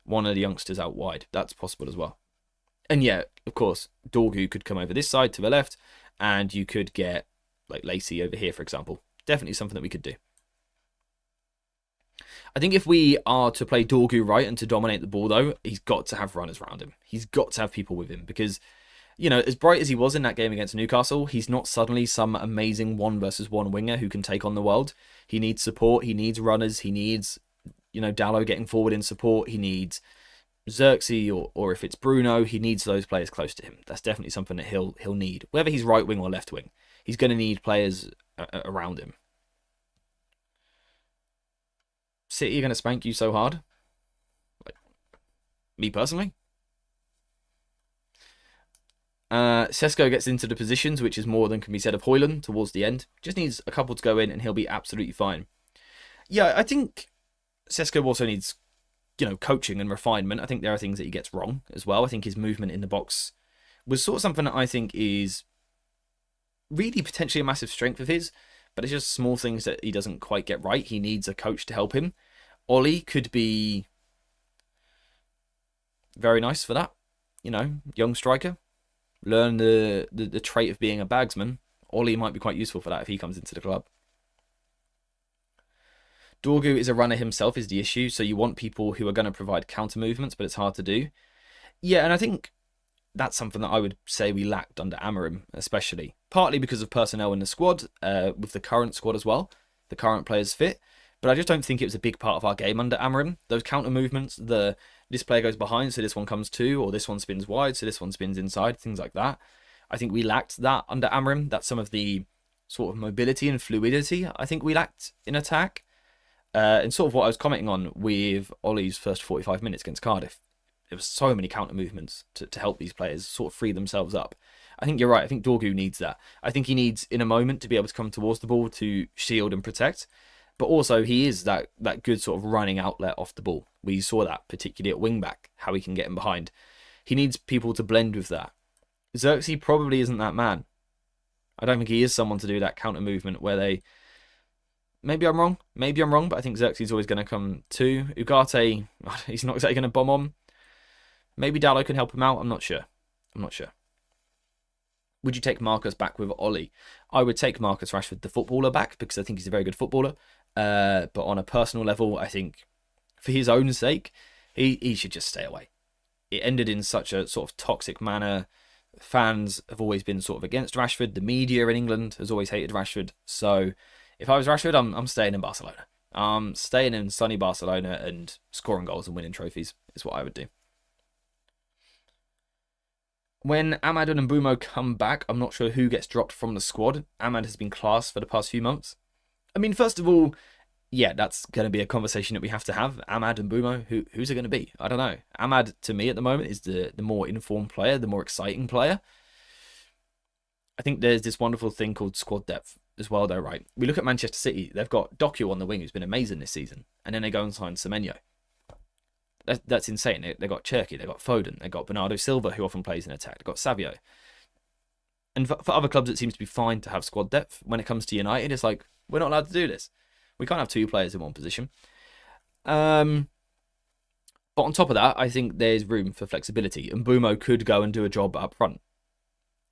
one of the youngsters out wide. That's possible as well. And yeah, of course, Dorgu could come over this side to the left, and you could get like Lacey over here, for example. Definitely something that we could do. I think if we are to play Dorgu right and to dominate the ball, though, he's got to have runners around him. He's got to have people with him because, as bright as he was in that game against Newcastle, he's not suddenly some amazing 1-versus-1 winger who can take on the world. He needs support. He needs runners. He needs, Dallo getting forward in support. He needs Xerxes or if it's Bruno, he needs those players close to him. That's definitely something that he'll need. Whether he's right wing or left wing, he's going to need players around him. City are going to spank you so hard? Like, me personally? Sesko gets into the positions, which is more than can be said of Højlund towards the end. Just needs a couple to go in and he'll be absolutely fine. Yeah, I think Sesko also needs, coaching and refinement. I think there are things that he gets wrong as well. I think his movement in the box was sort of something that I think is really potentially a massive strength of his, but it's just small things that he doesn't quite get right. He needs a coach to help him. Ollie could be very nice for that. Young striker. Learn the trait of being a bagsman. Ollie might be quite useful for that if he comes into the club. Dorgu is a runner himself is the issue, so you want people who are going to provide counter movements, but it's hard to do. Yeah, and I think that's something that I would say we lacked under Amorim, especially. Partly because of personnel in the squad, with the current squad as well. The current players fit. But I just don't think it was a big part of our game under Amarim. Those counter movements, this player goes behind, so this one comes to, or this one spins wide, so this one spins inside, things like that. I think we lacked that under Amarim. That's some of the sort of mobility and fluidity I think we lacked in attack. And sort of what I was commenting on with Ollie's first 45 minutes against Cardiff. There was so many counter movements to help these players sort of free themselves up. I think you're right. I think Dorgu needs that. I think he needs, in a moment, to be able to come towards the ball to shield and protect. But also, he is that good sort of running outlet off the ball. We saw that, particularly at wing-back, how he can get him behind. He needs people to blend with that. Xerxes probably isn't that man. I don't think he is someone to do that counter movement where they... Maybe I'm wrong, but I think Xerxes is always going to come too. Ugarte, he's not exactly going to bomb on. Maybe Dallo can help him out, I'm not sure. Would you take Marcus back with Ollie? I would take Marcus Rashford, the footballer, back because I think he's a very good footballer. But on a personal level, I think for his own sake, he should just stay away. It ended in such a sort of toxic manner. Fans have always been sort of against Rashford. The media in England has always hated Rashford. So if I was Rashford, I'm staying in Barcelona. I'm staying in sunny Barcelona and scoring goals and winning trophies is what I would do. When Ahmad and Mbeumo come back, I'm not sure who gets dropped from the squad. Ahmad has been class for the past few months. I mean, first of all, yeah, that's going to be a conversation that we have to have. Ahmad and Mbeumo, who's it going to be? I don't know. Ahmad, to me, at the moment, is the more informed player, the more exciting player. I think there's this wonderful thing called squad depth as well, though, right? We look at Manchester City. They've got Doku on the wing, who's been amazing this season. And then they go and sign Semenyo. That's insane. They've got Cherky, they've got Foden, they've got Bernardo Silva, who often plays in attack. They've got Savio. And for other clubs, it seems to be fine to have squad depth. When it comes to United, it's like, we're not allowed to do this. We can't have two players in one position. But on top of that, I think there's room for flexibility. And Mbeumo could go and do a job up front.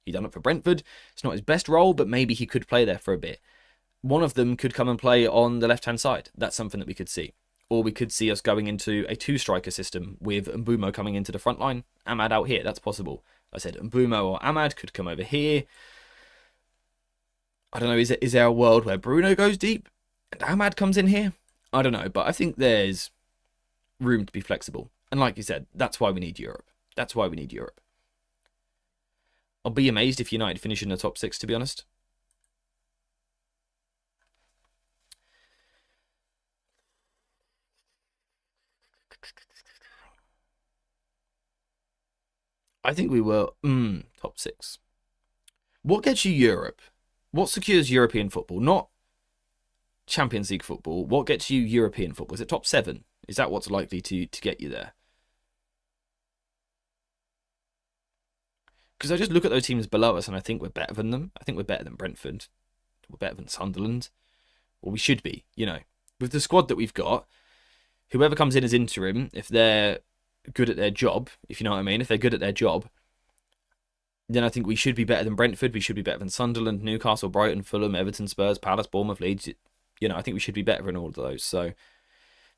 He done it for Brentford. It's not his best role, but maybe he could play there for a bit. One of them could come and play on the left-hand side. That's something that we could see. Or we could see us going into a two-striker system with Mbeumo coming into the front line, Ahmad out here. That's possible. I said Mbeumo or Ahmad could come over here. I don't know, is there a world where Bruno goes deep and Ahmad comes in here? I don't know, but I think there's room to be flexible. And like you said, that's why we need Europe. I'll be amazed if United finish in the top 6, to be honest. I think we were top 6. What gets you Europe? What secures European football? Not Champions League football. What gets you European football? Is it top 7? Is that what's likely to get you there? Because I just look at those teams below us and I think we're better than them. I think we're better than Brentford. We're better than Sunderland. Or we should be, you know. With the squad that we've got, whoever comes in as interim, if they're good at their job, if you know what I mean, if they're good at their job, then I think we should be better than Brentford. We should be better than Sunderland, Newcastle, Brighton, Fulham, Everton, Spurs, Palace, Bournemouth, Leeds. You know, I think we should be better than all of those. So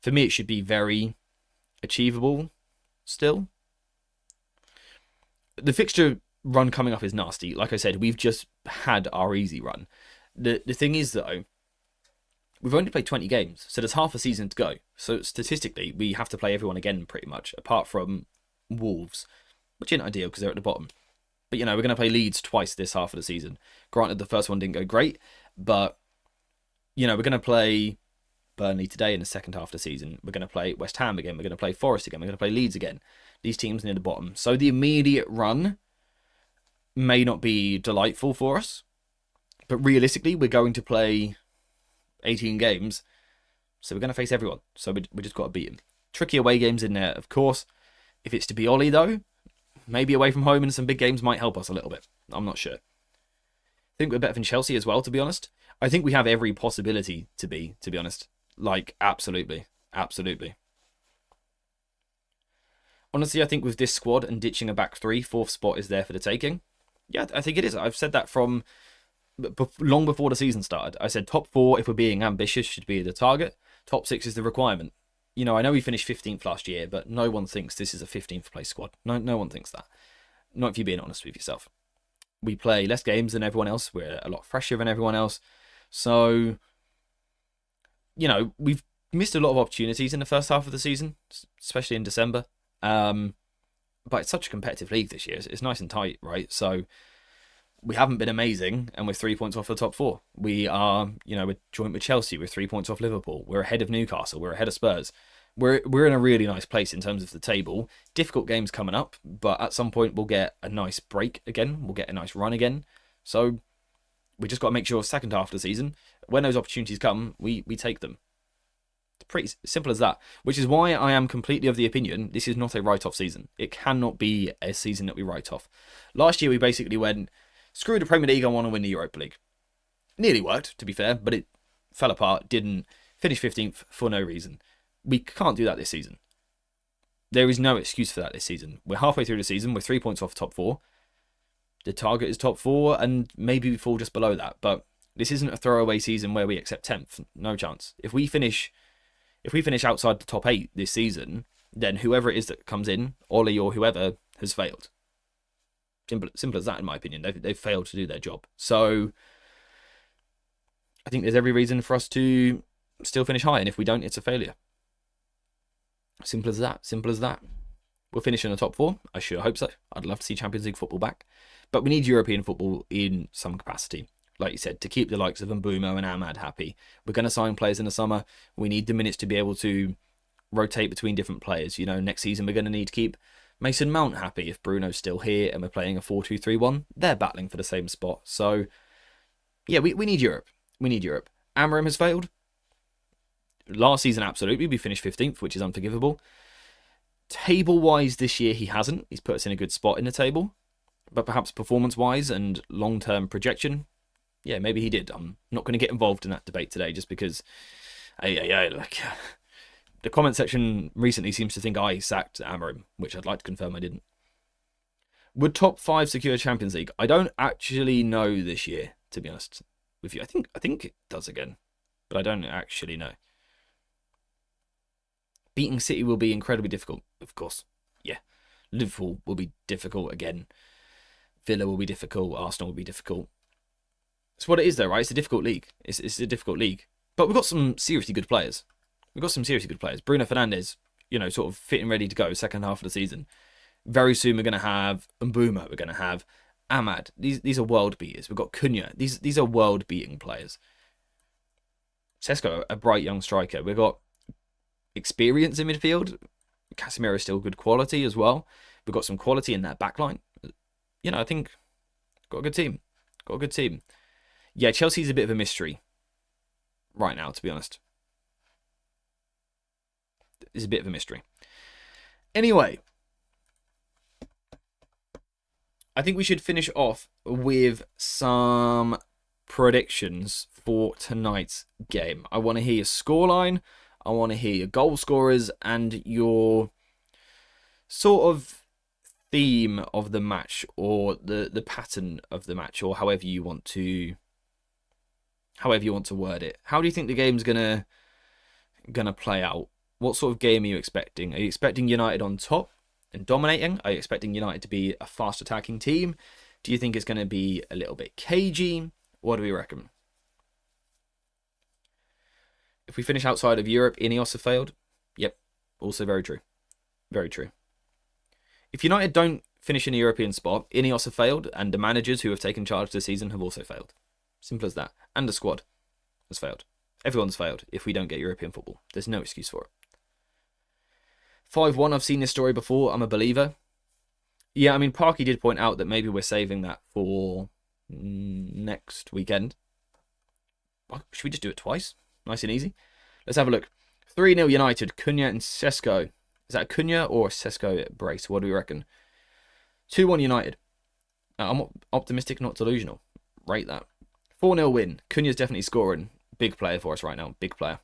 for me, it should be very achievable still. The fixture run coming up is nasty. Like I said, we've just had our easy run. The thing is, though, we've only played 20 games, so there's half a season to go. So statistically, we have to play everyone again pretty much, apart from Wolves, which isn't ideal because they're at the bottom. But, you know, we're going to play Leeds twice this half of the season. Granted, the first one didn't go great, but, you know, we're going to play Burnley today in the second half of the season. We're going to play West Ham again. We're going to play Forest again. We're going to play Leeds again. These teams near the bottom. So the immediate run may not be delightful for us, but realistically, we're going to play 18 games, so we're going to face everyone. So we just got to beat them. Tricky away games in there, of course. If it's to be Ollie, though, maybe away from home and some big games might help us a little bit. I'm not sure. I think we're better than Chelsea as well, to be honest. I think we have every possibility to be honest. Like, absolutely. Honestly, I think with this squad and ditching a back three, 4th spot is there for the taking. Yeah, I think it is. I've said that from long before the season started. I said top 4, if we're being ambitious, should be the target. Top 6 is the requirement. You know, I know we finished 15th last year, but no one thinks this is a 15th place squad. No one thinks that. Not if you're being honest with yourself. We play less games than everyone else. We're a lot fresher than everyone else. So we've missed a lot of opportunities in the first half of the season, especially in December. But it's such a competitive league this year. It's nice and tight, right? So we haven't been amazing, and we're 3 points off the top four. We are, we're joint with Chelsea. We're 3 points off Liverpool. We're ahead of Newcastle. We're ahead of Spurs. We're in a really nice place in terms of the table. Difficult games coming up, but at some point we'll get a nice break again. We'll get a nice run again. So we just got to make sure second half of the season, when those opportunities come, we take them. It's pretty simple as that, which is why I am completely of the opinion this is not a write-off season. It cannot be a season that we write off. Last year we basically went, screw the Premier League, I want to win the Europa League. Nearly worked, to be fair, but it fell apart, didn't finish 15th for no reason. We can't do that this season. There is no excuse for that this season. We're halfway through the season, we're 3 points off top four. The target is top four, and maybe we fall just below that, but this isn't a throwaway season where we accept 10th. No chance. If we finish outside the top 8 this season, then whoever it is that comes in, Ollie or whoever, has failed. Simple as that, in my opinion. They've failed to do their job. So I think there's every reason for us to still finish high, and if we don't, it's a failure. Simple as that. Simple as that. We'll finish in the top 4. I sure hope so. I'd love to see Champions League football back. But we need European football in some capacity. Like you said, to keep the likes of Mbeumo and Ahmad happy. We're going to sign players in the summer. We need the minutes to be able to rotate between different players. Next season we're going to need to keep Mason Mount happy if Bruno's still here and we're playing a 4-2-3-1. They're battling for the same spot. So, yeah, we need Europe. We need Europe. Amorim has failed. Last season, absolutely. We finished 15th, which is unforgivable. Table-wise this year, he hasn't. He's put us in a good spot in the table. But perhaps performance-wise and long-term projection, yeah, maybe he did. I'm not going to get involved in that debate today just because the comment section recently seems to think I sacked Amorim, which I'd like to confirm I didn't. Would top 5 secure Champions League? I don't actually know this year, to be honest with you. I think it does again, but I don't actually know. Beating City will be incredibly difficult, of course. Yeah. Liverpool will be difficult again. Villa will be difficult. Arsenal will be difficult. It's what it is, though, right? It's a difficult league. It's a difficult league. But we've got some seriously good players. Bruno Fernandes, sort of fit and ready to go second half of the season. Very soon we're going to have Mbeumo. We're going to have Ahmad. These are world beaters. We've got Cunha. These are world beating players. Sesko, a bright young striker. We've got experience in midfield. Casemiro is still good quality as well. We've got some quality in that backline. I think got a good team. Yeah, Chelsea's a bit of a mystery right now, to be honest. It's a bit of a mystery. Anyway, I think we should finish off with some predictions for tonight's game. I want to hear your scoreline. I want to hear your goal scorers and your sort of theme of the match, or the pattern of the match, or however you want to word it. How do you think the game's gonna play out? What sort of game are you expecting? Are you expecting United on top and dominating? Are you expecting United to be a fast attacking team? Do you think it's going to be a little bit cagey? What do we reckon? If we finish outside of Europe, Ineos have failed. Yep, also very true. Very true. If United don't finish in a European spot, Ineos have failed, and the managers who have taken charge this season have also failed. Simple as that. And the squad has failed. Everyone's failed if we don't get European football. There's no excuse for it. 5-1, I've seen this story before. I'm a believer. Yeah, I mean, Parky did point out that maybe we're saving that for next weekend. Well, should we just do it twice? Nice and easy. Let's have a look. 3-0 United, Cunha and Sesko. Is that a Cunha or a Sesko brace? What do we reckon? 2-1 United. I'm optimistic, not delusional. Rate that. 4-0 win. Cunha's definitely scoring. Big player for us right now. Big player.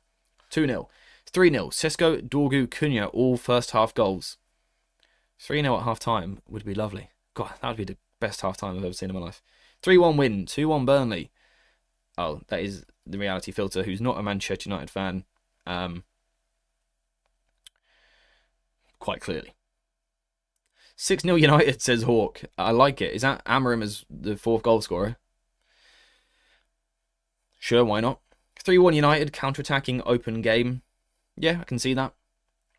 2-0. 3-0. Sesko, Dorgu, Cunha, all first half goals. 3-0 at half time would be lovely. God, that would be the best half time I've ever seen in my life. 3-1 win. 2-1 Burnley. Oh, that is the reality filter, who's not a Manchester United fan. Quite clearly. 6-0 United, says Hawk. I like it. Is that Amorim as the fourth goal scorer? Sure, why not? 3-1 United, counter-attacking, open game. Yeah, I can see that.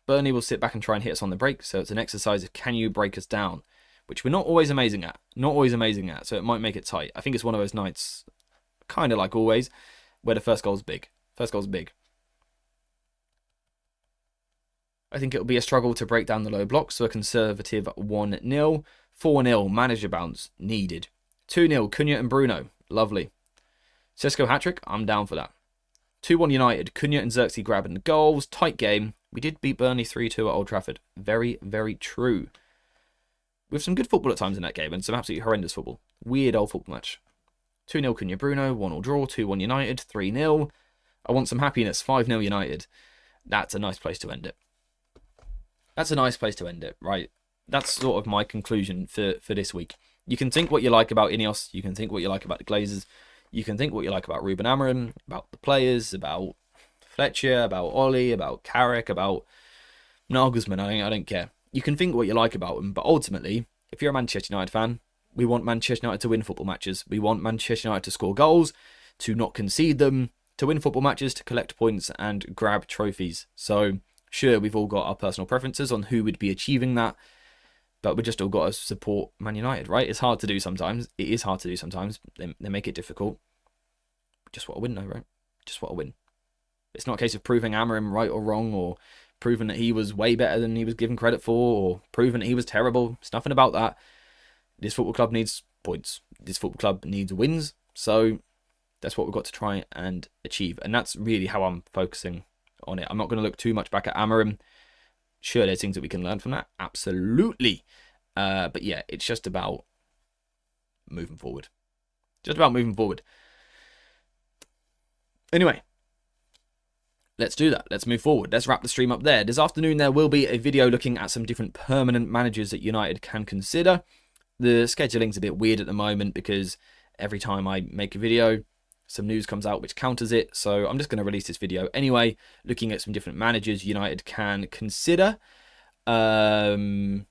Burnley will sit back and try and hit us on the break, so it's an exercise of can you break us down, which we're not always amazing at. Not always amazing at, so it might make it tight. I think it's one of those nights, kind of like always, where the first goal's big. First goal's big. I think it'll be a struggle to break down the low blocks, so a conservative 1-0. 4-0, manager bounce, needed. 2-0, Cunha and Bruno, lovely. Sesko hat-trick, I'm down for that. 2-1 United, Cunha and Xerxes grabbing the goals, tight game. We did beat Burnley 3-2 at Old Trafford. Very, very true. With some good football at times in that game, and some absolutely horrendous football. Weird old football match. 2-0 Cunha Bruno, 1-1 draw, 2-1 United, 3-0. I want some happiness, 5-0 United. That's a nice place to end it. That's a nice place to end it, right? That's sort of my conclusion for this week. You can think what you like about Ineos. You can think what you like about the Glazers. You can think what you like about Ruben Amorim, about the players, about Fletcher, about Ollie, about Carrick, about Nagelsmann. I don't care. You can think what you like about them, but ultimately, if you're a Manchester United fan, we want Manchester United to win football matches. We want Manchester United to score goals, to not concede them, to win football matches, to collect points and grab trophies. So, sure, we've all got our personal preferences on who would be achieving that, but we just all got to support Man United, right? It's hard to do sometimes. It is hard to do sometimes. They make it difficult. Just want to win, though, right? Just want to win. It's not a case of proving Amorim right or wrong, or proving that he was way better than he was given credit for, or proving that he was terrible. It's nothing about that. This football club needs points. This football club needs wins. So that's what we've got to try and achieve. And that's really how I'm focusing on it. I'm not going to look too much back at Amorim. Sure, there's things that we can learn from that. Absolutely. But yeah, it's just about moving forward. Just about moving forward. Anyway, let's do that. Let's move forward. Let's wrap the stream up there. This afternoon, there will be a video looking at some different permanent managers that United can consider. The scheduling's a bit weird at the moment because every time I make a video, some news comes out which counters it. So I'm just going to release this video anyway, looking at some different managers United can consider. And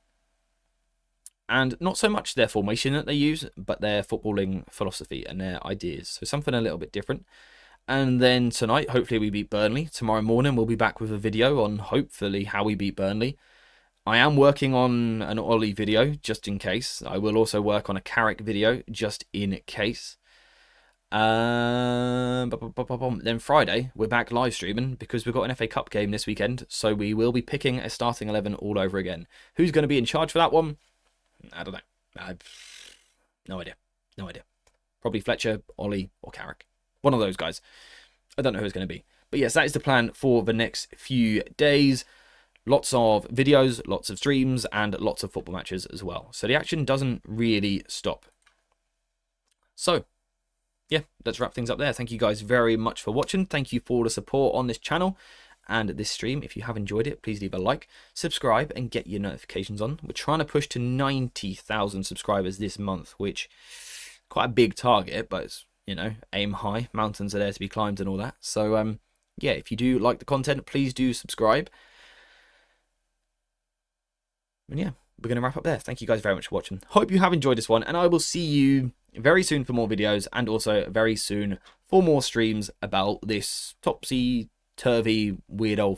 not so much their formation that they use, but their footballing philosophy and their ideas. So something a little bit different. And then tonight, hopefully we beat Burnley. Tomorrow morning, we'll be back with a video on hopefully how we beat Burnley. I am working on an Ollie video, just in case. I will also work on a Carrick video, just in case. Then Friday, we're back live streaming because we've got an FA Cup game this weekend. So we will be picking a starting 11 all over again. Who's going to be in charge for that one? I don't know. No idea. No idea. Probably Fletcher, Ollie, or Carrick. One of those guys. I don't know who it's going to be. But yes, that is the plan for the next few days. Lots of videos, lots of streams, and lots of football matches as well. So the action doesn't really stop. So, yeah, let's wrap things up there. Thank you guys very much for watching. Thank you for the support on this channel and this stream. If you have enjoyed it, please leave a like, subscribe, and get your notifications on. We're trying to push to 90,000 subscribers this month, which is quite a big target, but it's, you know, aim high. Mountains are there to be climbed and all that. So, yeah, if you do like the content, please do subscribe. And yeah, we're going to wrap up there. Thank you guys very much for watching. Hope you have enjoyed this one, and I will see you very soon for more videos, and also very soon for more streams about this topsy-turvy, weird old